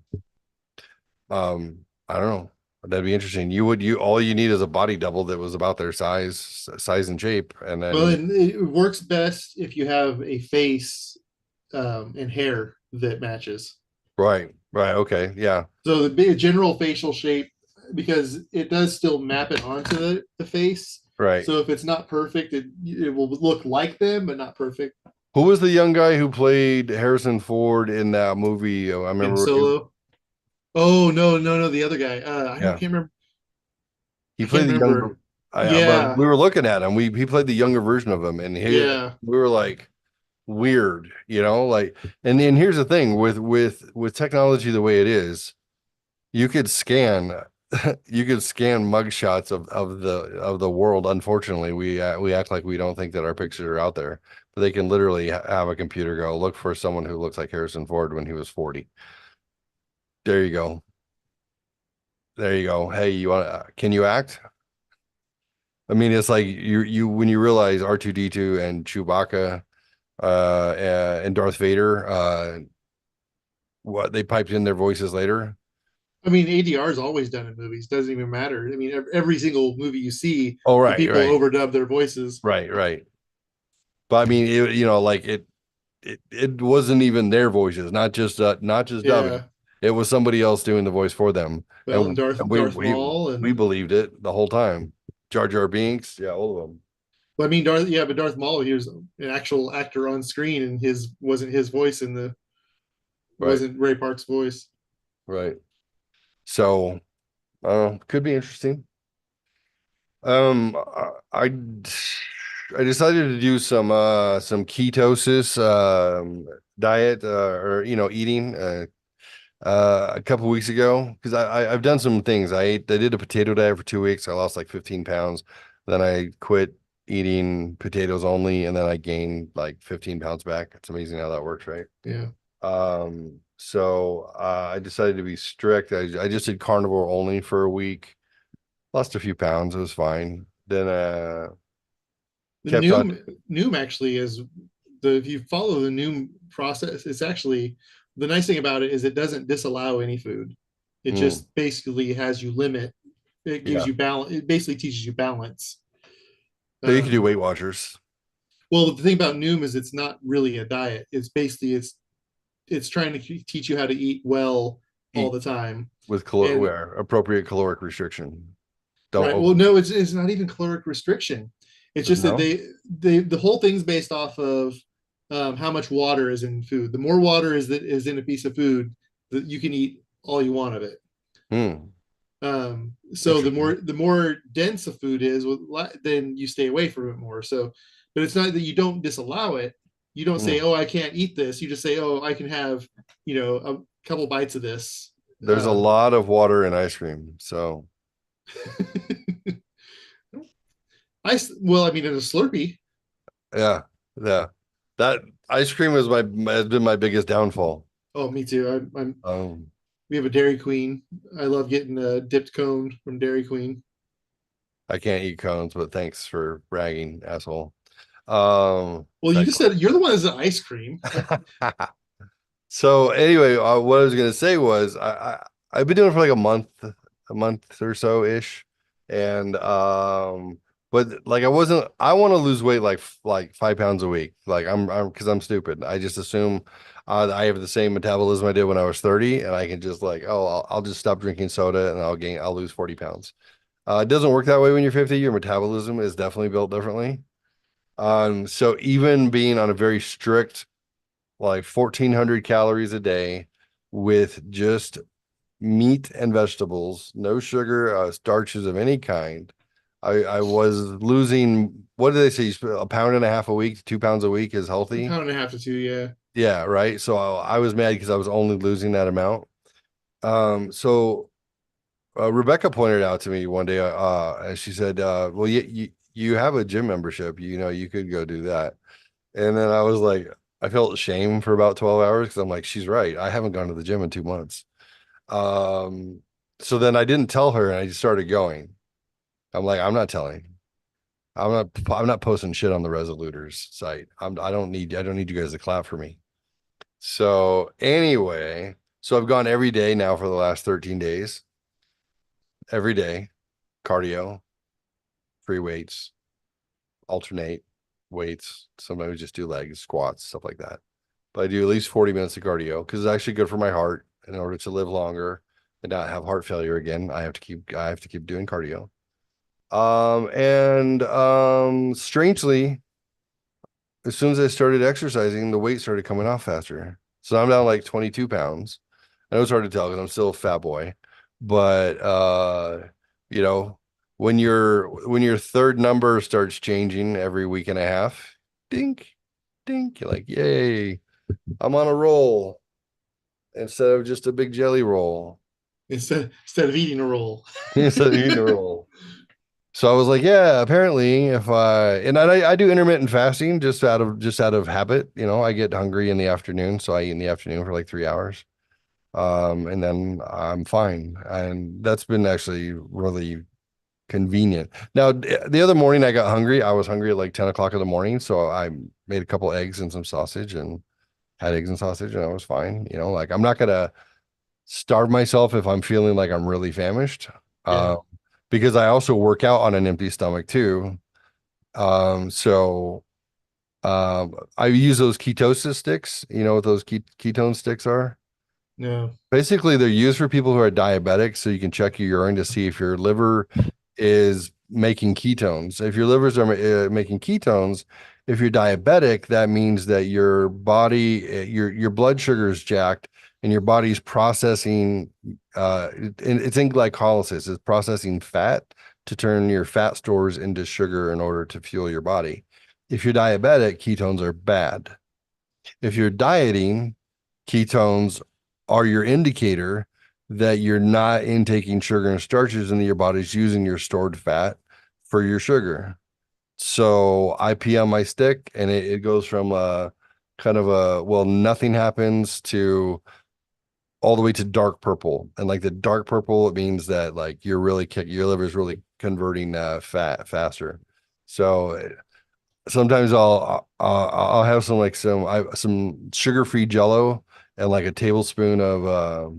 I don't know. That'd be interesting. You all you need is a body double that was about their size and shape, and Well, then and it works best if you have a face and hair that matches. right, okay, yeah, So the big general facial shape, because it does still map it onto the face. right. So if it's not perfect, it will look like them, but not perfect. Who was the young guy who played Harrison Ford in that movie? Oh, I In remember. Solo. Oh no, no, no, the other guy. I don't Yeah, can't remember. he I can't played the younger. remember. But Yeah, we were looking at him. He played the younger version of him, and yeah. we were like weird, like. And here's the thing with technology the way it is, you could scan you could scan mugshots of the world. Unfortunately, we act like we don't think that our pictures are out there, but they can literally have a computer go look for someone who looks like Harrison Ford when he was 40. There you go. There you go. Hey, you want can you act? I mean, it's like you when you realize R2D2 and Chewbacca and Darth Vader what they piped in their voices later. I mean, ADR is always done in movies. Doesn't even matter. I mean, every single movie you see, Oh, the right, people right, overdub their voices. right. But I mean, like it wasn't even their voices, not just dubbing. Yeah. It was somebody else doing the voice for them, Well, and and Darth Maul, we and believed it the whole time. Jar Jar Binks, yeah, all of them. I mean, Darth. Yeah, but Darth Maul, he was an actual actor on screen, and his wasn't his voice in the Right, wasn't Ray Park's voice. right. So, could be interesting. I decided to do some ketosis diet or eating a couple weeks ago because I've done some things. I did a potato diet for 2 weeks. I lost like 15 pounds. Then I quit eating potatoes only, and then I gained like 15 pounds back. It's amazing how that works, right? Yeah. So I decided to be strict. I just did carnivore only for a week. Lost a few pounds. It was fine. Then The kept on. Noom actually is the if you follow the Noom process, it's actually the nice thing about it is it doesn't disallow any food. It Mm, just basically has you limit. It gives yeah. you balance. It basically teaches you balance. So you can do Um, Weight Watchers. well, the thing about Noom is it's not really a diet. It's basically it's trying to teach you how to eat well all Eat the time. with And where appropriate caloric restriction. Don't right, over. well, no, it's not even caloric restriction. It's just that No. the whole thing's based off of how much water is in food. The more water is in a piece of food, that you can eat all you want of it. Hmm. So Interesting. the more dense a food is, then you stay away from it more. So, but it's not that you don't disallow it. You don't say, Hmm. "Oh, I can't eat this." You just say, "Oh, I can have a couple bites of this." There's a lot of water in ice cream. So Well, I mean, in a Slurpee. yeah, yeah. That ice cream is has been my biggest downfall. Oh, me too. I'm Um, We have a Dairy Queen. I love getting a dipped cone from Dairy Queen. I can't eat cones, but thanks for bragging, asshole. Well, you That just said you're the one that's ice cream. So anyway, what I was gonna say was I've been doing it for like a month or so ish, and But like I wasn't, I want to lose weight like 5 pounds a week. Like I'm because I'm stupid. I just assume I have the same metabolism I did when I was 30, and I can just like, oh, I'll just stop drinking soda and I'll lose 40 pounds. It doesn't work that way when you're 50. Your metabolism is definitely built differently. So even being on a very strict, like 1400 calories a day with just meat and vegetables, no sugar, starches of any kind. I was losing, what do they say? A pound and a half a week, 2 pounds a week is A healthy. pound and a half to two, yeah. Yeah, right. So I was mad because I was only losing that amount. So Rebecca pointed out to me one day, and she said, "Well, you have a gym membership. You know, you could go do that." And then I was like, I felt shame for about 12 hours because I'm like, she's right. I haven't gone to the gym in 2 months. Um, so then I didn't tell her and I just started going. I'm like, I'm not telling. I'm not posting shit on the Resoluters site. I don't need you guys to clap for me. So anyway, so I've gone every day now for the last 13 days, every day, cardio, free weights, alternate weights. Sometimes we just do legs, squats, stuff like that. But I do at least 40 minutes of cardio because it's actually good for my heart. In order to live longer and not have heart failure again, I have to keep doing cardio. And strangely, as soon as I started exercising, the weight started coming off faster. So I'm down like 22 pounds. I know it's hard to tell because I'm still a fat boy, but you know, when your third number starts changing every week and a half, dink, dink, you're like, yay, I'm on a roll instead of just a big jelly roll. Instead of eating a roll. Instead of eating a roll. So I was like, yeah, apparently if I do intermittent fasting just out of habit, you know, I get hungry in the afternoon, so I eat in the afternoon for like 3 hours. And then I'm fine. And that's been actually really convenient. Now, the other morning I got hungry. I was hungry at like 10 o'clock in the morning, so I made a couple eggs and some sausage and had eggs and sausage and I was fine. You know, like I'm not gonna starve myself if I'm feeling like I'm really famished. Yeah. Uh, because I also work out on an empty stomach too. So I use those ketosis sticks. You know what those ketone sticks are? No. Basically, they're used for people who are diabetic, so you can check your urine to see if your liver is making ketones. If your livers are making ketones, if you're diabetic, that means that your body, your blood sugar is jacked, and your body's processing. It's in glycolysis. It's processing fat to turn your fat stores into sugar in order to fuel your body. If you're diabetic, ketones are bad. If you're dieting, ketones are your indicator that you're not intaking sugar and starches and that your body's using your stored fat for your sugar. So I pee on my stick and it goes from kind of well, nothing happens to all the way to dark purple. And like the dark purple, it means that like your liver's really converting fat faster. So sometimes I'll have some sugar-free Jello and like a tablespoon of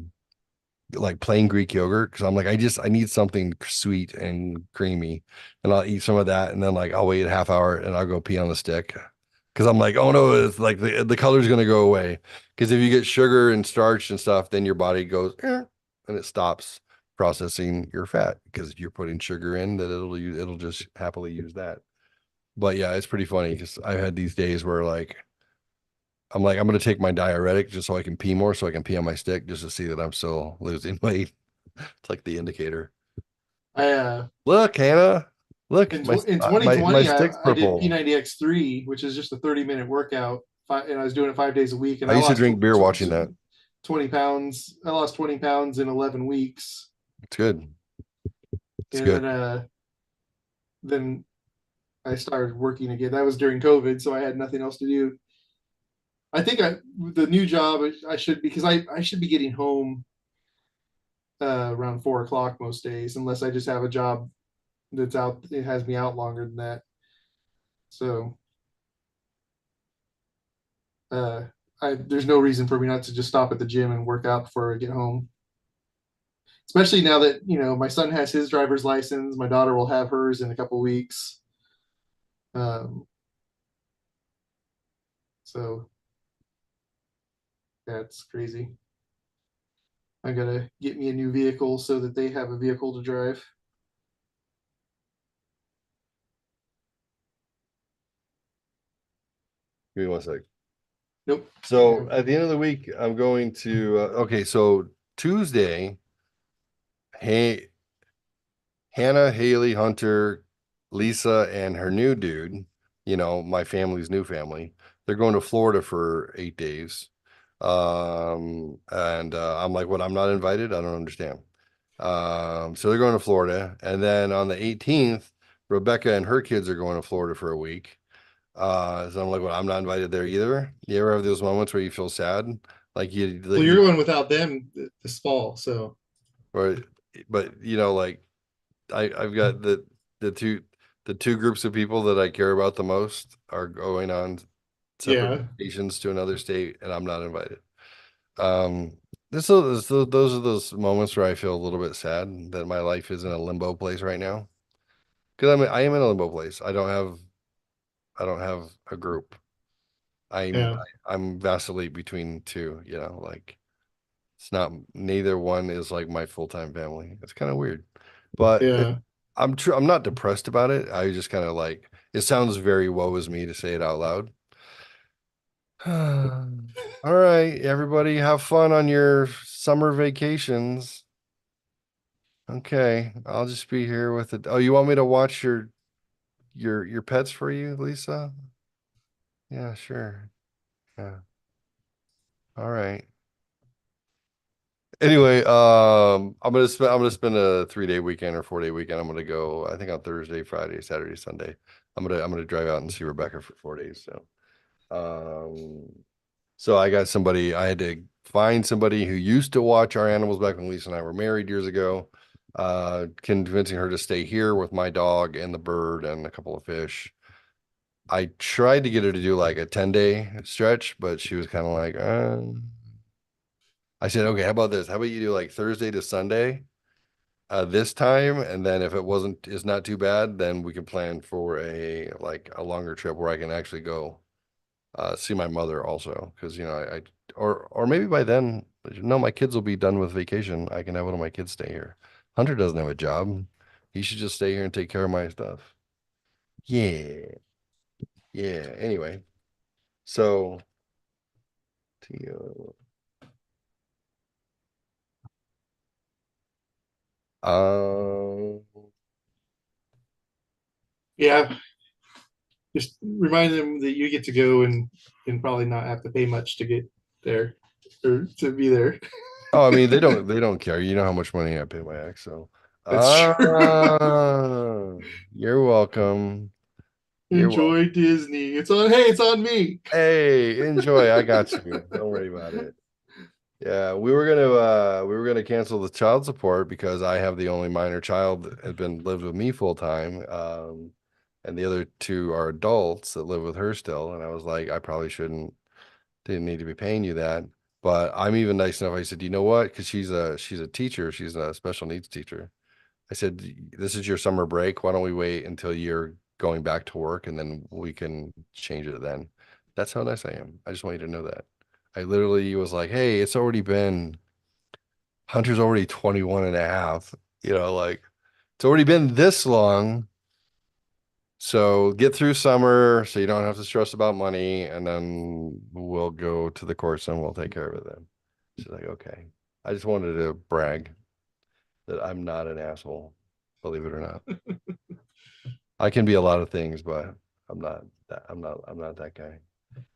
like plain Greek yogurt because I'm like I need something sweet and creamy, and I'll eat some of that, and then like I'll wait a half hour and I'll go pee on the stick because I'm like, oh no, it's like the color's gonna go away because if you get sugar and starch and stuff, then your body goes and it stops processing your fat because you're putting sugar in that it'll just happily use that. But yeah, it's pretty funny because I've had these days where like I'm like, I'm gonna take my diuretic just so I can pee more, so I can pee on my stick just to see that I'm still losing weight. It's like the indicator. I Look, Hannah, look, in my 2020 stick's I did purple. P90X3, which is just a 30-minute workout, and I was doing it 5 days a week, and I I used to lost drink beer watching that. 20 pounds. I lost 20 pounds in 11 weeks, It's good. It's and good. then I started working again. That was during COVID, so I had nothing else to do. I think the new job I should, because I should be getting home around 4 o'clock most days, unless I just have a job that's out. It has me out longer than that. So uh, there's no reason for me not to just stop at the gym and work out before I get home. Especially now that my son has his driver's license, my daughter will have hers in a couple weeks. Um, so that's crazy. I gotta get me a new vehicle so that they have a vehicle to drive. Give me one sec. Nope. So at the end of the week, I'm going to, okay, so Tuesday, hey, Hannah, Haley, Hunter, Lisa, and her new dude, my family's new family, they're going to Florida for 8 days. And I'm like, what? I'm not invited? I don't understand. So they're going to Florida. And then on the 18th, Rebecca and her kids are going to Florida for a week. So I'm like, well, I'm not invited there either. You ever have those moments where you feel sad? Like Well, you, you're going without them this fall, so or, but like I've got the two the two groups of people that I care about the most are going on separate yeah, vacations to another state, and I'm not invited. Um, those are those moments where I feel a little bit sad that my life is in a limbo place right now. Because I am in a limbo place. I don't have a group. I'm yeah, I'm vacillate between two. Like it's not neither one is like my full-time family. It's kind of weird, but yeah. I'm not depressed about it. I just kind of like it sounds very woe is me to say it out loud. All right, everybody, have fun on your summer vacations. Okay, I'll just be here with it. Oh, you want me to watch your pets for you, Lisa? Yeah, sure. Yeah. All right. Anyway, I'm gonna spend a 3-day weekend or 4-day weekend. I'm gonna go, I think on Thursday, Friday, Saturday, Sunday. I'm gonna drive out and see Rebecca for 4 days. Um, so I had to find somebody who used to watch our animals back when Lisa and I were married years ago, convincing her to stay here with my dog and the bird and a couple of fish. I tried to get her to do like a 10-day stretch, but she was kind of like, I said, okay, how about this? How about you do like Thursday to Sunday, this time, and then if it wasn't is not too bad, then we can plan for a longer trip where I can actually go see my mother also, because or maybe by then, no, my kids will be done with vacation. I can have one of my kids stay here. Hunter doesn't have a job. He should just stay here and take care of my stuff. Yeah, yeah. Anyway, so Tio, um, Yeah, just remind them that you get to go and probably not have to pay much to get there or to be there. oh, I mean, they don't care. You know how much money I pay my ex, so That's true. you're welcome. You're welcome. Enjoy Disney. It's on. Hey, it's on me. Hey, enjoy. I got you. Don't worry about it. Yeah, we were gonna cancel the child support because I have the only minor child that has been lived with me full time. And the other two are adults that live with her still. And I was like, I probably didn't need to be paying you that. But I'm even nice enough. I said, you know what? Because she's a teacher, she's a special needs teacher. I said, this is your summer break. Why don't we wait until you're going back to work and then we can change it then. That's how nice I am. I just want you to know that. I literally was like, hey, it's already been Hunter's already 21 and a half. Like it's already been this long. So get through summer so you don't have to stress about money, and then we'll go to the course and we'll take care of it then. She's like, okay. I just wanted to brag that I'm not an asshole, believe it or not. I can be a lot of things, but I'm not that guy.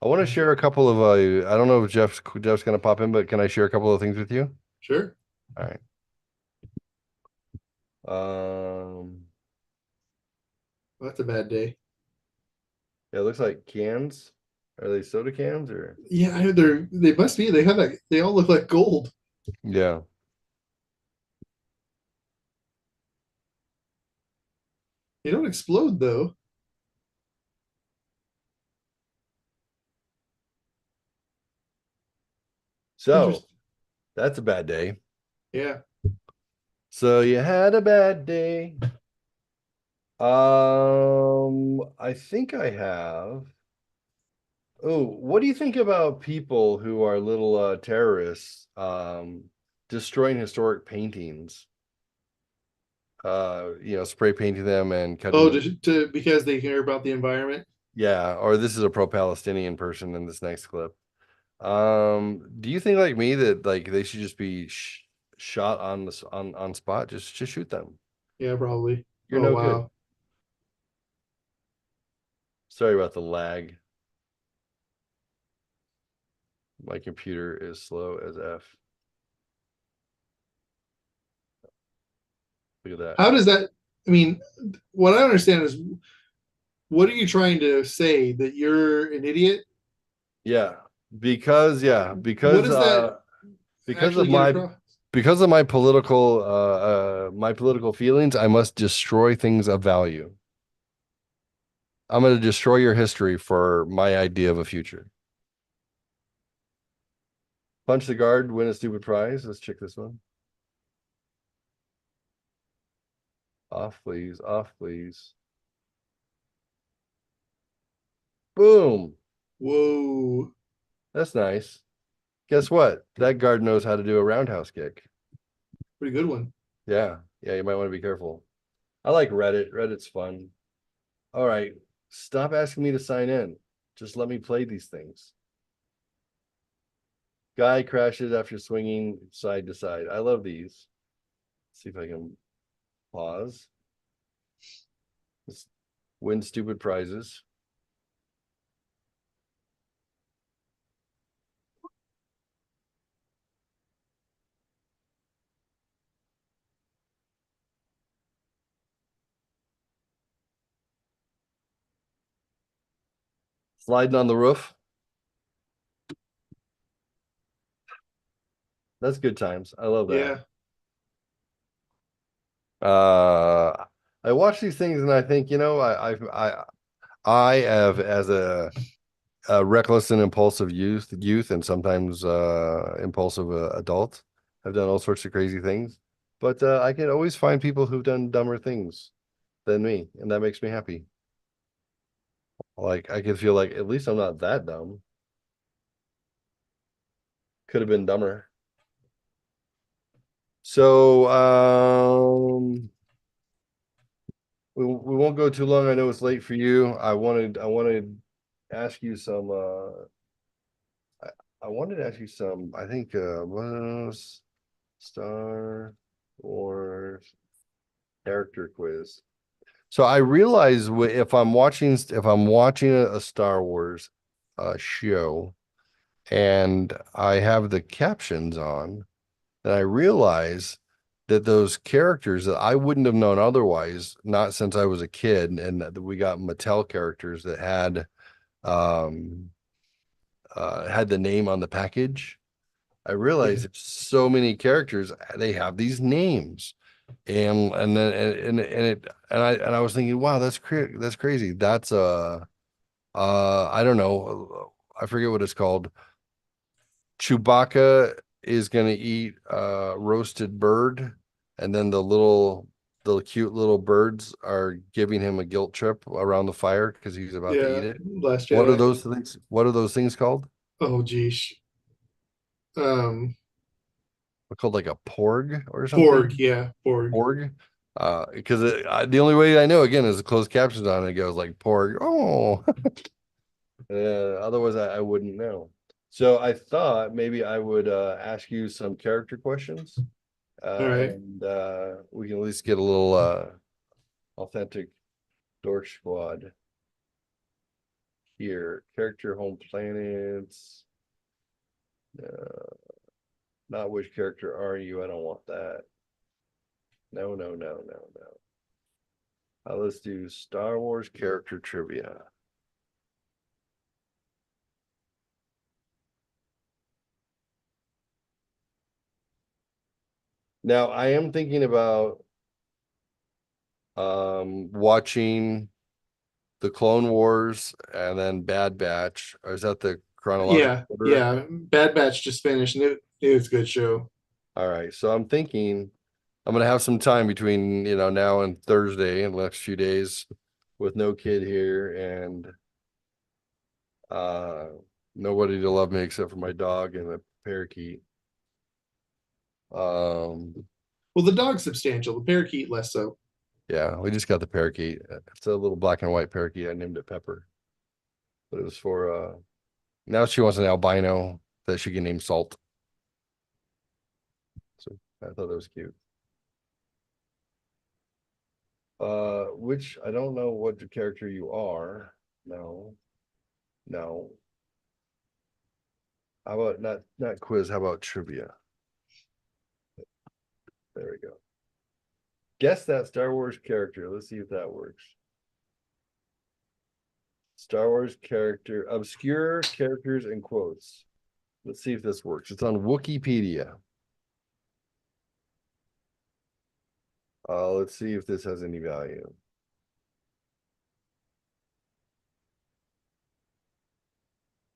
I want to share a couple of I don't know if Jeff's gonna pop in, but can I share a couple of things with you? Sure. All right. Um, Well, that's a bad day. yeah, it looks like cans. Are they soda cans or? Yeah, they must be. They have like they all look like gold. Yeah. They don't explode though. So Interesting. that's a bad day. Yeah. So you had a bad day. I think I have. Oh, what do you think about people who are little terrorists destroying historic paintings? Spray painting them and Oh, cutting. because they care about the environment. Yeah, or this is a pro-Palestinian person in this next clip. Do you think like me that like they should just be shot on on spot? Just shoot them. Yeah, probably. You're Oh no good. wow. Sorry about the lag. My computer is slow as F. Look at that. How does that? I mean, what I understand is, what are you trying to say, that you're an idiot? Yeah, because yeah, What does that because of actually get my across? my political feelings, I must destroy things of value. I'm going to destroy your history for my idea of a future. Punch the guard, win a stupid prize. Let's check this one. Off, please. Off, please. Boom. Whoa, That's nice. Guess what? That guard knows how to do a roundhouse kick. pretty good one. Yeah. Yeah, you might want to be careful. I like Reddit. Reddit's fun. All right. Stop asking me to sign in. Just let me play these things. Guy crashes after swinging side to side. I love these. Let's see if I can pause. Let's win stupid prizes. Sliding on the roof. That's good times. I love that. Yeah, Uh, I watch these things and I think, I have as a reckless and impulsive youth, and sometimes impulsive adult. I've done all sorts of crazy things, but I can always find people who've done dumber things than me, and that makes me happy. Like I can feel like at least I'm not that dumb. Could have been dumber. So we won't go too long. I know it's late for you. I wanted to ask you some I, I wanted to ask you some, I think was Star Wars character quiz. So I realize if I'm watching a Star Wars show and I have the captions on, then I realize that those characters that I wouldn't have known otherwise, not since I was a kid, and that we got Mattel characters that um had the name on the package. I yeah, realized it's so many characters, they have these names. And then and it and I was thinking, wow, that's crazy. That's I don't know, I forget what it's called. Chewbacca is gonna eat roasted bird, and then the cute little birds are giving him a guilt trip around the fire because he's about to eat yeah. it. Last What are Jedi. those things? What are those things called? Oh geez. Um, They're called like a porg or Porg. something. Yeah, Porg. Porg. Because the only way I know again is the closed captions on it. It goes like porg. Oh, otherwise I wouldn't know. So I thought maybe I would ask you some character questions, All right. and we can at least get a little authentic Dork Squad here. Character home planets. Uh, Not which character are you? I don't want that. No, no, no, no, no. Let's do Star Wars character trivia. Now I am thinking about watching the Clone Wars and then Bad Batch. Or is that the chronological Yeah, order? yeah. Bad Batch just finished, and it was a good show. All right. So I'm thinking I'm gonna have some time between now and Thursday and the next few days with no kid here and uh nobody to love me except for my dog and a parakeet. Um Well, the dog's substantial. The parakeet less so. yeah, we just got the parakeet. It's a little black and white parakeet. I named it Pepper, but it was for now she wants an albino that she can name Salt. So I thought that was cute. Which I don't know what the character you are. No, no. How about not quiz? How about trivia? There we go. Guess that Star Wars character. Let's see if that works. Star Wars character, obscure characters and quotes. Let's see if this works. It's on Wikipedia. Let's see if this has any value.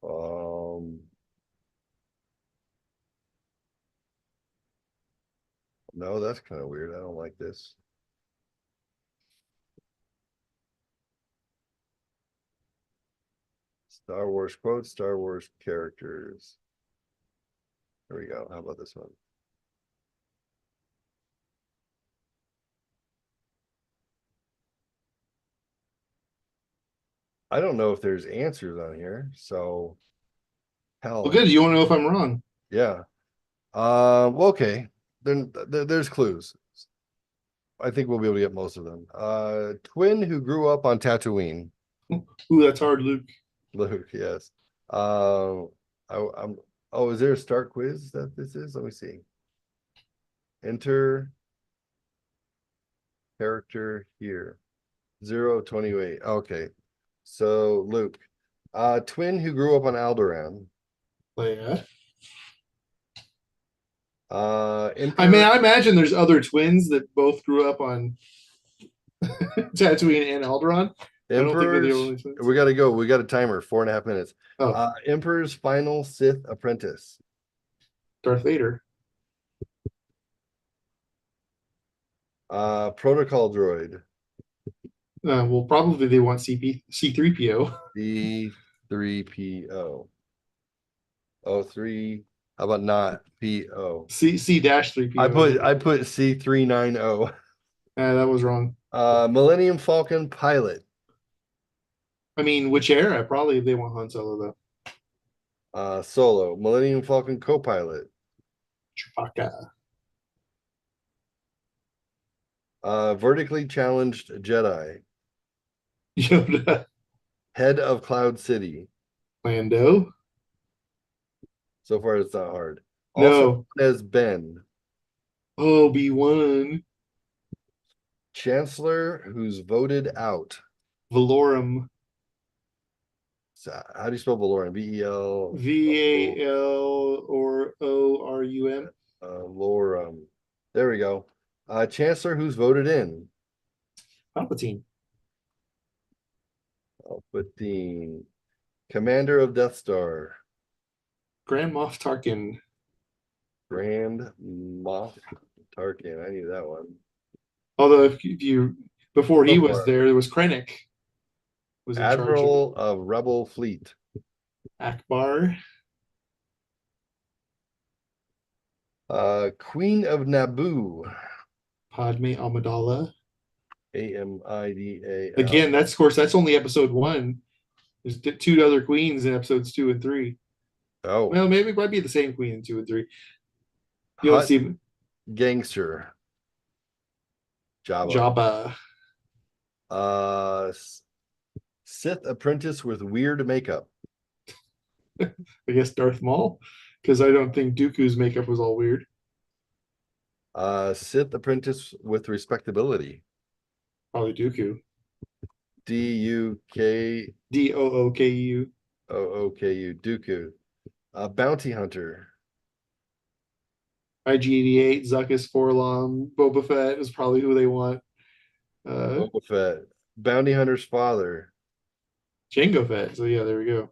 Um, no, that's kind of weird. I don't like this. Star Wars quotes, Star Wars characters. There we go. How about this one? I don't know if there's answers on here. So Well, hell, good. You want to know if I'm wrong? yeah. Well, okay. Then there's clues. I think we'll be able to get most of them. Twin who grew up on Tatooine. Ooh, that's hard, Luke. Luke, yes. I'm. Oh, is there a start quiz that this is? Let me see. Enter character here. 028. Okay. So Luke, twin who grew up on Alderaan. Yeah. I mean, Emperor I imagine there's other twins that both grew up on Tatooine and Alderaan. I don't think they're the Emperor's. only twins. We got to go. We got a timer. 4.5 minutes. Oh, Emperor's final Sith apprentice. Darth Vader. Protocol droid. Well, probably they want C3PO. D3PO. Oh, three. How about not PO? C dash 3PO. I put C390. That was wrong. Millennium Falcon pilot. I mean, which era? Probably they want Han Solo though. Solo. Millennium Falcon co-pilot. Chewbacca. Vertically challenged Jedi. Yoda. Head of Cloud City. Lando. So far, it's not hard. Also No. known as Ben. Obi-Wan. Chancellor who's voted out. Valorum. So how do you spell Valorum? VEL. VAL or ORUM. Lorum. There we go. Chancellor who's voted in. Palpatine. Palpatine. Commander of Death Star. Grand Moff Tarkin. Grand Moff Tarkin. I knew that one. Although if you before he Go was for it. there was Krennic was in charge of Admiral of Rebel Fleet. Akbar. Queen of Naboo. Padme Amidala. Amida. Again, that's of course that's only episode one. There's two other queens in episodes 2 and 3. Oh, Well, maybe it might be the same queen in 2 and 3. You don't hot see gangster. Jabba. Jabba. Uh, Sith apprentice with weird makeup. I guess Darth Maul, because I don't think Dooku's makeup was all weird. Sith apprentice with respectability. Probably Dooku. DUK Dooku. OOKU Dooku. Bounty hunter. IG-88, Zuckus, Forlom, Boba Fett is probably who they want. Boba Fett. Bounty hunter's father. Jango Fett. So yeah, there we go.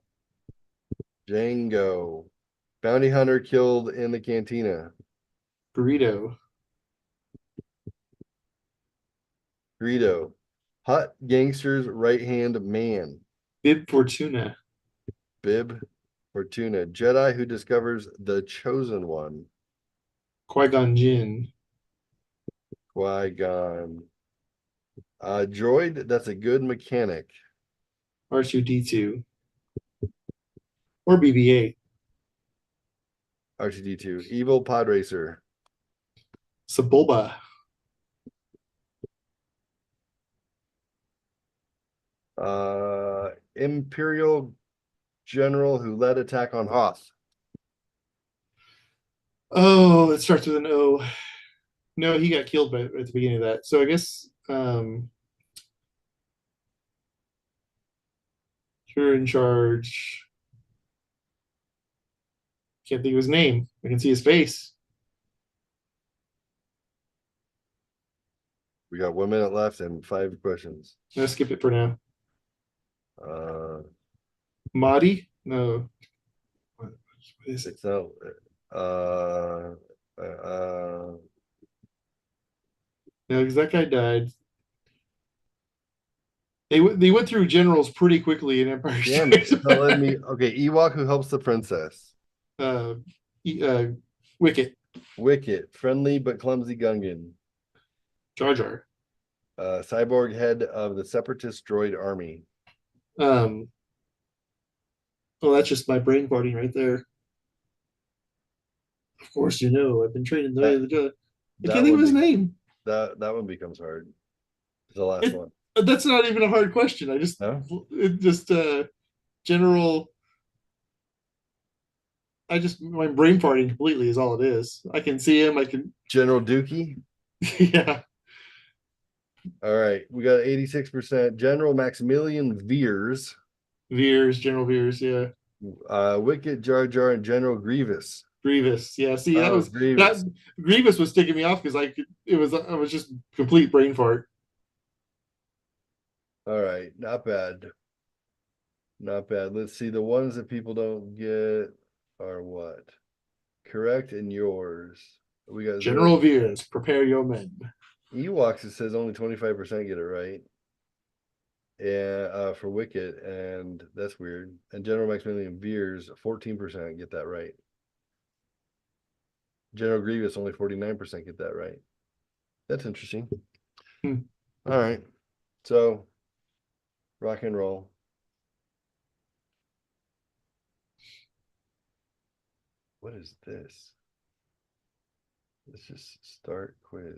Django. Bounty hunter killed in the cantina. Burrito. Greedo. Hot gangster's right hand man. Bib Fortuna. Bib Fortuna. Jedi who discovers the chosen one. Qui-Gon Jinn. Qui-Gon. Droid that's a good mechanic. R2D2. Or BB-8. R2D2. Evil pod racer. Sebulba. Imperial general who led attack on Hoth. Oh, it starts with an O. No, he got killed at the beginning of that. So I guess you're in charge. Can't think of his name. I can see his face. We got 1 minute left and 5 questions. I'll skip it for now. Uh, Mahdi? No. What is it? it's not. Uh, uh, No, because that guy died. They went through generals pretty quickly in Empire damn it! Strikes It's not letting Back. me. Okay, Ewok who helps the princess. Uh, Wicket. Wicket, friendly but clumsy Gungan. Jar Jar. Cyborg head of the separatist droid army. Um, well, that's just my brain farting right there. Of course, you know I've been training the way of That the Jedi. I that can't think of one his be name. that one becomes hard. It's the last It, one. that's not even a hard question. No, It just general. I just my brain farting completely is all it is. I can see him. I can. General Dookie. Yeah. All right, we got 86%. General Maximilian Veers. Veers, General Veers. Yeah. Wicket, Jar Jar, and General Grievous. Grievous. Yeah. See, Oh, that Grievous. Grievous was sticking me off because I was just complete brain fart. All right, not bad. Not bad. Let's see. The ones that people don't get are what? Correct in yours. We got General 0. Veers, prepare your men. Ewoks, it says only 25% get it right. Yeah, for Wicket, and that's weird. And General Maximilian Veers, 14% get that right. General Grievous, only 49% get that right. That's interesting. Hmm. All right. So, rock and roll. What is this? Let's just start quiz.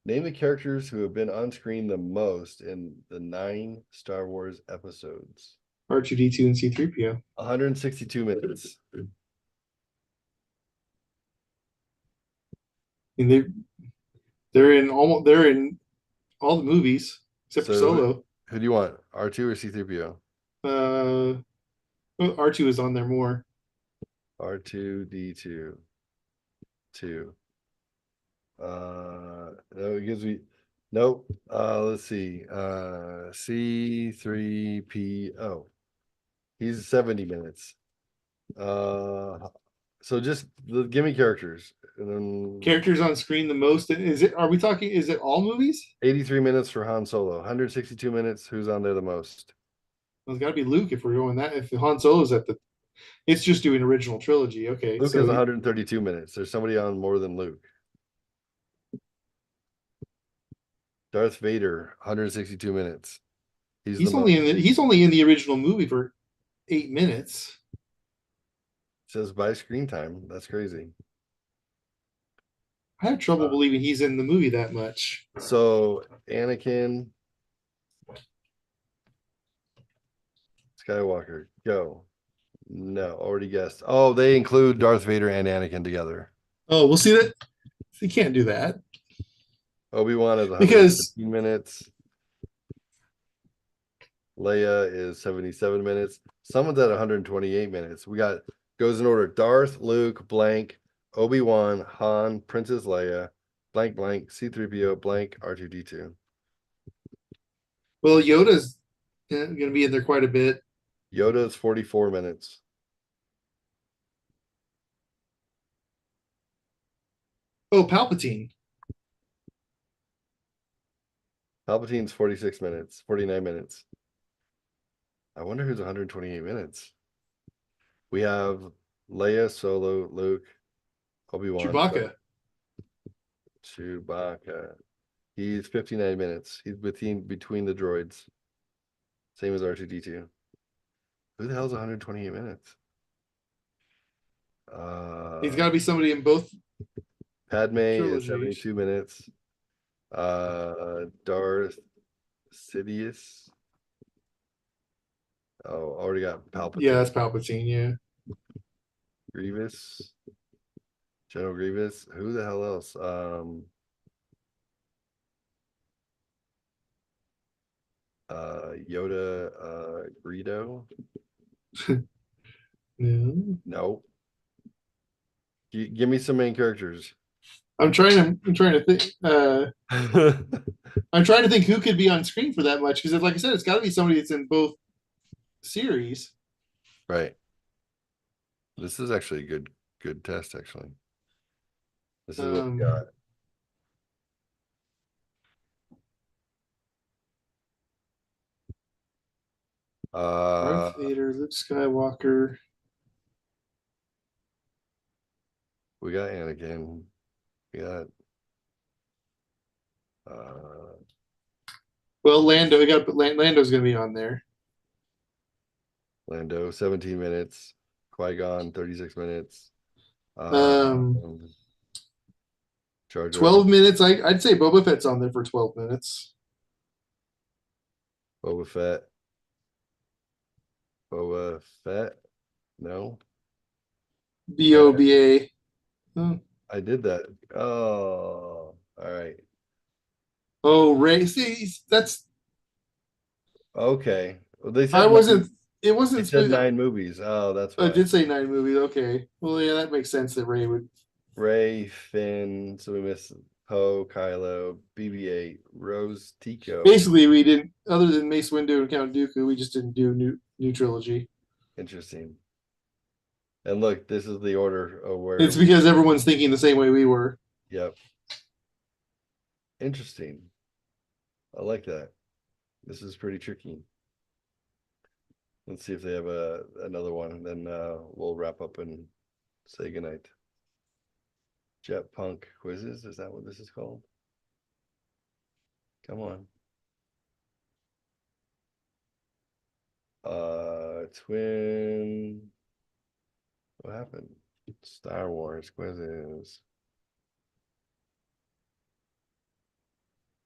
Name the characters who have been on screen the most in the 9 Star Wars episodes. R2D2 and C3PO. 162 minutes. And they're in all the movies except for So Solo. who do you want? R2 or C3PO? R2 is on there more. R2D2. 2. No, it gives me nope. Let's see. C3PO. He's 70 minutes. So just give me characters. And then Characters on screen the most. Are we talking, is it all movies? 83 minutes for Han Solo. 162 minutes. Who's on there the most? Well, it's got to be Luke if we're going that. If Han Solo's at the, it's just doing original trilogy. Okay, Luke so has 132 minutes. There's somebody on more than Luke. Darth Vader, 162 minutes. he's only in the original movie for 8 minutes. Says by screen time. That's crazy. I have trouble believing he's in the movie that much. So Anakin Skywalker, go. No, already guessed. Oh, they include Darth Vader and Anakin together. Oh, we'll see that. You can't do that Obi-Wan is because 115 minutes. Leia is 77 minutes. Someone's at 128 minutes. We got goes in order: Darth, Luke, blank, Obi-Wan, Han, Princess Leia, blank, blank, C3PO, blank, R2D2. well, Yoda's going to be in there quite a bit. Yoda is 44 minutes. Oh, Palpatine. Palpatine's 46 minutes, 49 minutes. I wonder who's 128 minutes. We have Leia, Solo, Luke, Obi-Wan, Chewbacca. Chewbacca. He's 59 minutes. He's between the droids. Same as R2D2. Who the hell's 128 minutes? He's got to be somebody in both Padme is trilogies. 72 minutes. Darth Sidious. Oh, already got Yeah, Palpatine. that's Palpatine. Yeah. Grievous. General Grievous. Who the hell else? Yoda, Greedo. No. No. Give me some main characters. I'm trying to think. I'm trying to think who could be on screen for that much because, like I said, it's got to be somebody that's in both series. Right. This is actually a good test, actually. This is what we got. Darth Vader, Luke Skywalker. We got Anakin. We got uh Well, Lando. We got to put Lando's going to be on there. Lando, 17 minutes. Qui-Gon, 36 minutes. Um, Jar Jar 12 minutes. I'd say Boba Fett's on there for 12 minutes. Boba Fett. Boba Fett. No, Boba. Oh, I did that. Oh, all right. oh, Ray. See, that's Okay. Well, they I said wasn't. It they wasn't. said 9 movies. Oh, that's I why. did say 9 movies. Okay. Well, yeah, that makes sense that Ray would. Ray, Finn. So we missed Poe, Kylo, BB-8, Rose, Tico. Basically, we didn't. Other than Mace Windu and Count Dooku, we just didn't do new trilogy. Interesting. And look, this is the order of where It's because everyone's thinking the same way we were. Yep. Interesting. I like that. This is pretty tricky. Let's see if they have another one, and then we'll wrap up and say goodnight. Jet Punk quizzes, is that what this is called? Come on. Twin. What happened? Star Wars quizzes.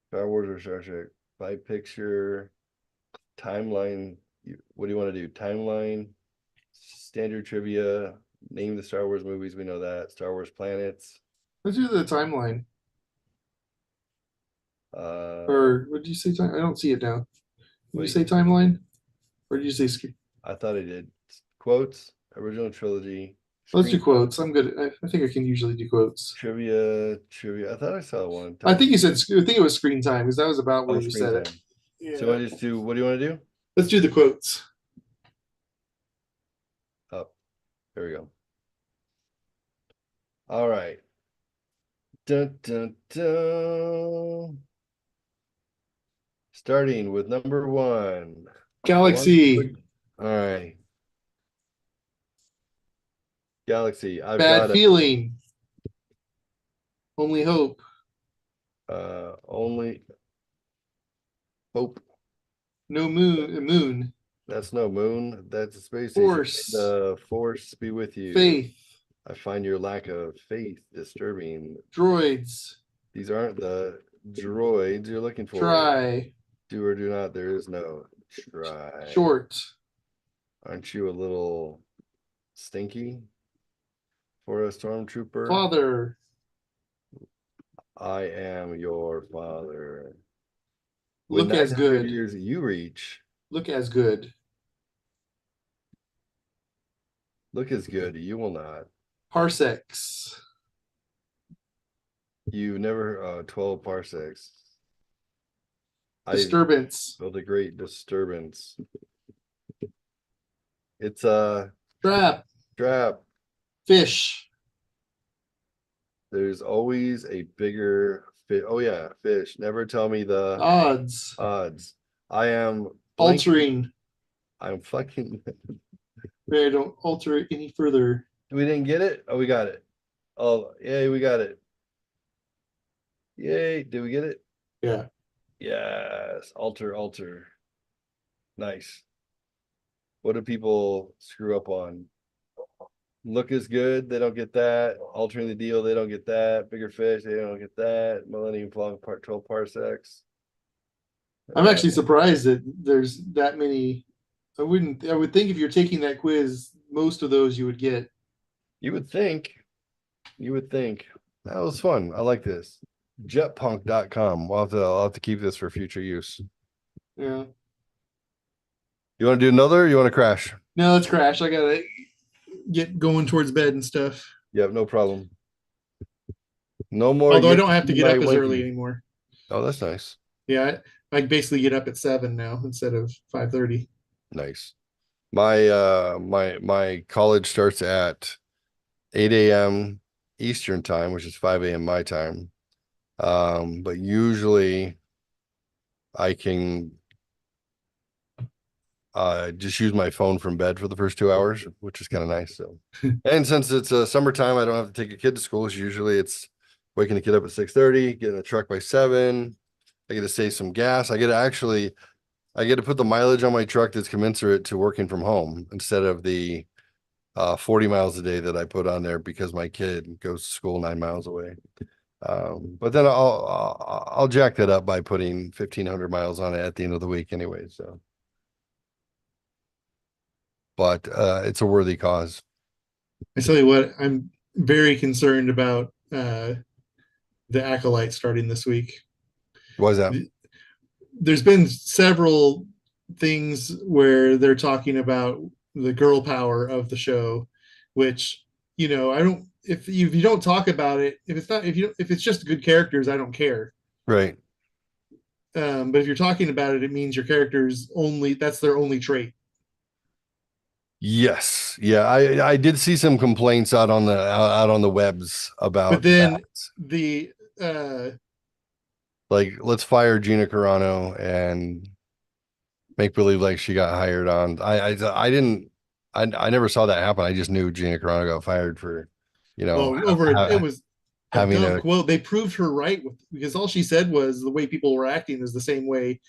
Star Wars or Star Trek? By picture, timeline. What do you want to do? Timeline, standard trivia, name the Star Wars movies. We know that. Star Wars planets. Let's do the timeline. Uh, Or what did you say? I don't see it now. Did you wait, say timeline? Or did you say screen? I thought I did. Quotes, original trilogy, Let's do screen quotes. I'm good. I think I can usually do quotes. trivia. I thought I saw one. I think you said. I think it was screen time because that was about where Oh, you screen said it. time. So I Yeah. just do. What do you want to do? Let's do the quotes. Oh, there we go. All right. Dun, dun, dun. Starting with number one. Galaxy. All right. Galaxy. I've Bad got feeling. Only hope. only hope. No moon. That's no moon. That's a space station. Force. The force be with you. Faith. I find your lack of faith disturbing. Droids. These aren't the droids you're looking for. Try. Do or do not. There is no try. Short. Aren't you a little stinky for a stormtrooper? Father. I am your father. Look as good. Years you reach. Look as good. Look as good. You will not. Parsecs. You never 12 parsecs. Disturbance. I felt a great disturbance. It's a Trap. trap. Fish. There's always a bigger Oh yeah, fish. Never tell me the Odds. odds. I am blank. Altering. I'm fucking. I don't alter it any further. We didn't get it. Oh, we got it. Oh, yay, we got it. Yay! Did we get it? Yeah. Yes. Alter, alter. Nice. What do people screw up on? Look is good. They don't get that. Altering the deal. They don't get that. Bigger fish. They don't get that. Millennium Falcon Part 12 parsecs. I'm Uh, actually surprised that there's that many. I would think if you're taking that quiz, most of those you would get. you would think. You would think. That was fun. I like this. Jetpunk.com. I'll have to keep this for future use. Yeah. You want to do another? Or you want to crash? No, let's crash. I gotta get going towards bed and stuff. Yep, no problem. No more Although I yin don't have to get my up as early winky. anymore. Oh, that's nice. Yeah, I basically get up at 7 now instead of 5:30. Nice. My college starts at 8 a.m. Eastern time, which is 5 a.m. my time. But usually I can just use my phone from bed for the first 2 hours, which is kind of nice. So, and since it's summertime, I don't have to take a kid to school. So usually it's waking the kid up at 6:30, getting the truck by 7. I get to save some gas. I get to put the mileage on my truck that's commensurate to working from home instead of the 40 miles a day that I put on there because my kid goes to school 9 miles away. But then I'll jack that up by putting 1,500 miles on it at the end of the week anyway. So, but it's a worthy cause. I tell you what, I'm very concerned about the acolyte starting this week. Why is that? There's been several things where they're talking about the girl power of the show, which I don't. If you don't talk about it, if it's just good characters, I don't care. Right. But if you're talking about it, it means your characters only that's their only trait. Yes. Yeah. I did see some complaints out on the webs But about that. then the uh, Like, let's fire Gina Carano and make believe like she got hired on. I didn't. I never saw that happen. I just knew Gina Carano got fired for, well over it was a having dumb a quote. They proved her right because all she said was the way people were acting is the same way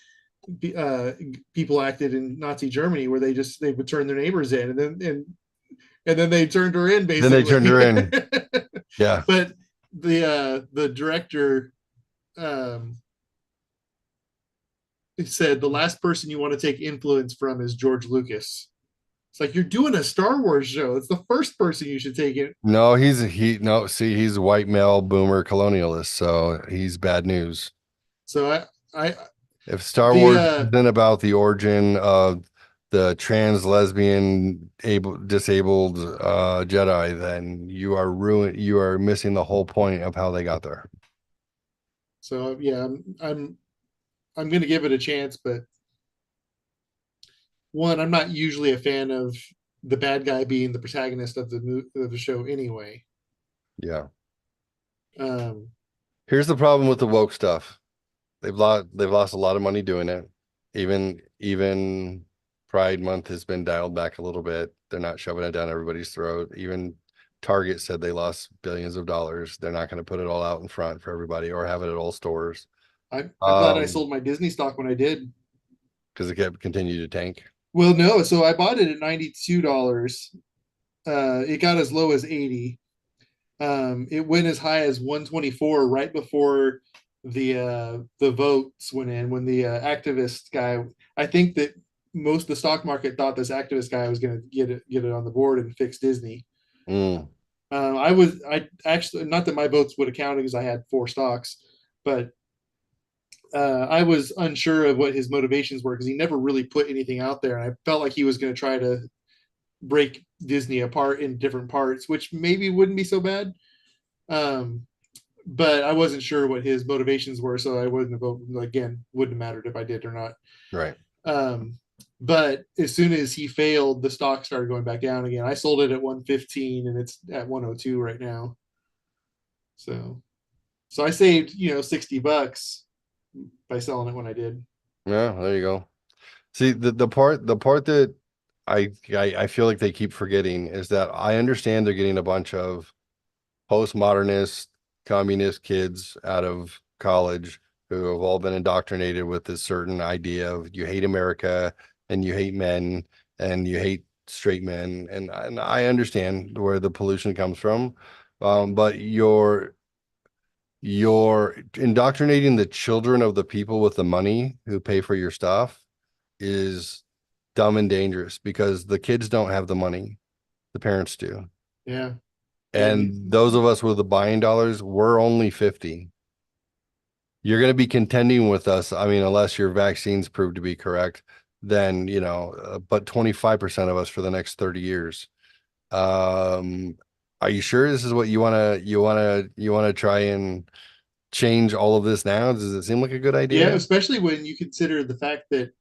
uh, people acted in Nazi Germany, where they would turn their neighbors in, and then they turned her in then they turned basically. her in. Yeah. But the director um, said the last person you want to take influence from is George Lucas. It's like you're doing a Star Wars show. It's the first person you should take it. No, no, see, he's a white male boomer colonialist, so he's bad news. So I If Star the Wars isn't about the origin of the trans lesbian disabled Jedi, then you are missing the whole point of how they got there. so yeah, I'm going to give it a chance, but one, I'm not usually a fan of the bad guy being the protagonist of the show anyway. Yeah. Um, Here's the problem with the woke stuff. They've lost a lot of money doing it. Even Pride Month has been dialed back a little bit. They're not shoving it down everybody's throat. Even Target said they lost billions of dollars. They're not going to put it all out in front for everybody or have it at all stores. I'm glad I sold my Disney stock when I did. Because it kept continued to tank. Well, no, so I bought it at $92. It got as low as 80. It went as high as 124 right before the votes went in when the activist guy. I think that most of the stock market thought this activist guy was going to get it on the board and fix Disney. Mm, I actually, not that my votes would have counted because I had 4 stocks, but I was unsure of what his motivations were because he never really put anything out there, and I felt like he was going to try to break Disney apart in different parts, which maybe wouldn't be so bad. Um, but I wasn't sure what his motivations were, so I wouldn't have voted. Again, wouldn't have mattered if I did or not. right. Um, but as soon as he failed, the stock started going back down again. I sold it at 115, and it's at 102 right now. So So I saved, $60 by selling it when I did. Yeah, there you go. See, the part that I feel like they keep forgetting is that I understand they're getting a bunch of postmodernist, communist kids out of college who have all been indoctrinated with this certain idea of you hate America and you hate men and you hate straight men. And I understand where the pollution comes from. But you're indoctrinating the children of the people with the money who pay for your stuff is dumb and dangerous because the kids don't have the money, the parents do. Yeah. And And those of us with the buying dollars, we're only 50. You're going to be contending with us. I mean, unless your vaccines prove to be correct, then, but 25% of us for the next 30 years. Um, are you sure this is what you want to try and change all of this now? Does it seem like a good yeah, idea? especially when you consider the fact that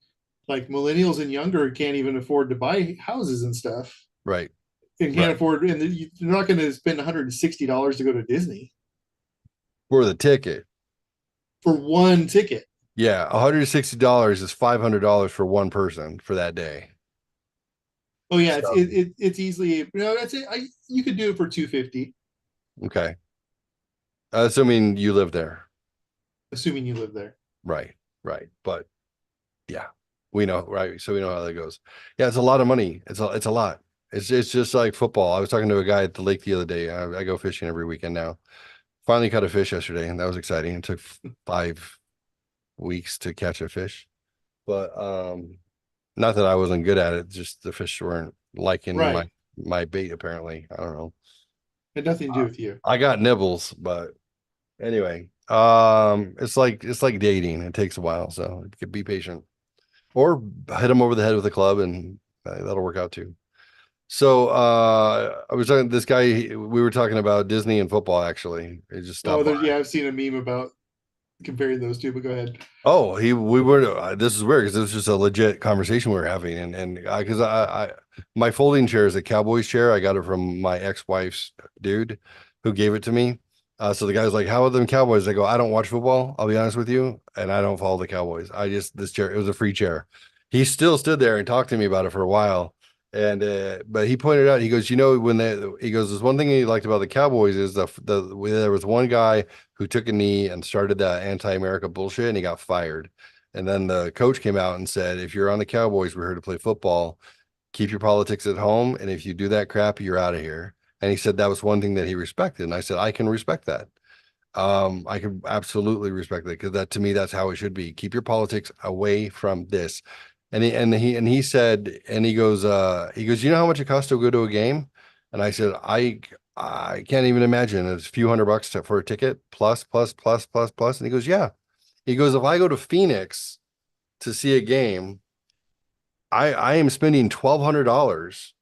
like millennials and younger can't even afford to buy houses and stuff Right. and can't Right. afford, and you're not going to spend $160 to go to Disney For the ticket. for one ticket. Yeah, $160 is $500 for one person for that day. Oh yeah, So, it's easily, that's it. You could do it for 250, okay. Assuming you live there. assuming you live there. Right. Right. But yeah, we know, right? So we know how that goes. Yeah, it's a lot of money. It's a lot. It's just like football. I was talking to a guy at the lake the other day. I go fishing every weekend now. Finally caught a fish yesterday, and that was exciting. It took 5 weeks to catch a fish. But not that I wasn't good at it, just the fish weren't liking my Right. my bait apparently. I don't know. Had nothing to do with you. I got nibbles, but anyway, it's like dating. It takes a while, so you could be patient or hit them over the head with a club, and that'll work out too. So I was talking to this guy. We were talking about Disney and football. Actually, he just Oh, stopped by. yeah, I've seen a meme about comparing those two, but go ahead. Oh, we were. This is weird because this was just a legit conversation we were having, and because my folding chair is a Cowboys chair. I got it from my ex-wife's dude, who gave it to me. So the guy's like, "How are them Cowboys?" I go, "I don't watch football. I'll be honest with you, and I don't follow the Cowboys. I just this chair. It was a free chair." He still stood there and talked to me about it for a while, and but he pointed out, he goes, he goes, "There's one thing he liked about the Cowboys is there was one guy who took a knee and started that anti-America bullshit, and he got fired. And then the coach came out and said, if you're on the Cowboys, we're here to play football. Keep your politics at home. And if you do that crap, you're out of here." And he said that was one thing that he respected. And I said, I can respect that. I can absolutely respect that because that to me, that's how it should be. Keep your politics away from this. And he said, and he goes, you know how much it costs to go to a game? And I said, I can't even imagine. It's a few $100 for a ticket, plus, plus, plus, plus, plus. And he goes, yeah. He goes, if I go to Phoenix to see a game, I am spending $1,200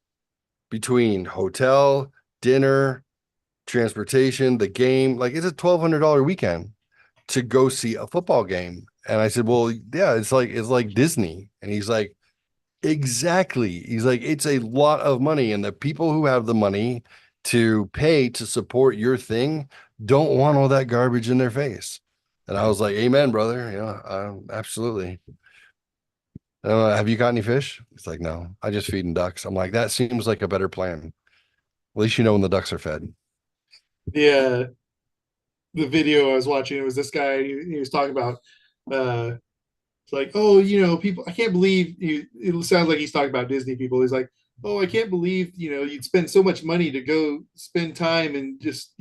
between hotel, dinner, transportation, the game. Like it's a $1,200 weekend to go see a football game. And I said, well, yeah, it's like Disney. And he's like, exactly. He's like, it's a lot of money. And the people who have the money to pay to support your thing don't want all that garbage in their face. And I was like, amen, brother. Absolutely. Have you got any fish? It's like, no, I just feed ducks. I'm like, that seems like a better plan. At least you know when the ducks are fed. The video I was watching, it was this guy. He was talking about, uh, it's like, oh, people. I can't believe you. It sounds like he's talking about Disney people. He's like, oh, I can't believe you'd spend so much money to go spend time and just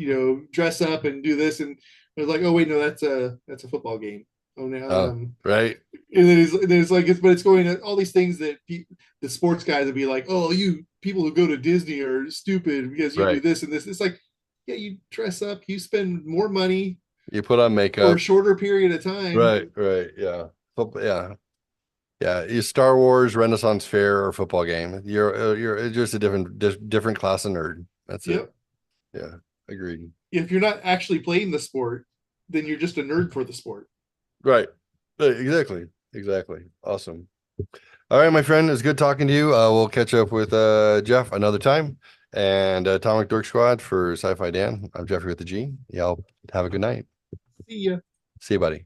dress up and do this. And it's like, oh wait, no, that's a football game. Oh no, Oh, right, and then it's like, but it's going to all these things that the sports guys would be like, oh, you people who go to Disney are stupid because you do right. this and this. It's like, yeah, you dress up, you spend more money You put on for a makeup. shorter period of time. Right, right. Yeah. Yeah. Yeah. Star Wars, Renaissance Fair, or football game. You're just a different class of nerd. That's it. Yep. Yeah. Agreed. If you're not actually playing the sport, then you're just a nerd for the sport. Right. Exactly. Exactly. Awesome. All right, my friend. It's good talking to you. We'll catch up with Jeff another time. And Atomic Dork Squad for Sci-Fi Dan. I'm Jeffrey with the G. Y'all have a good night. See ya. See you, buddy.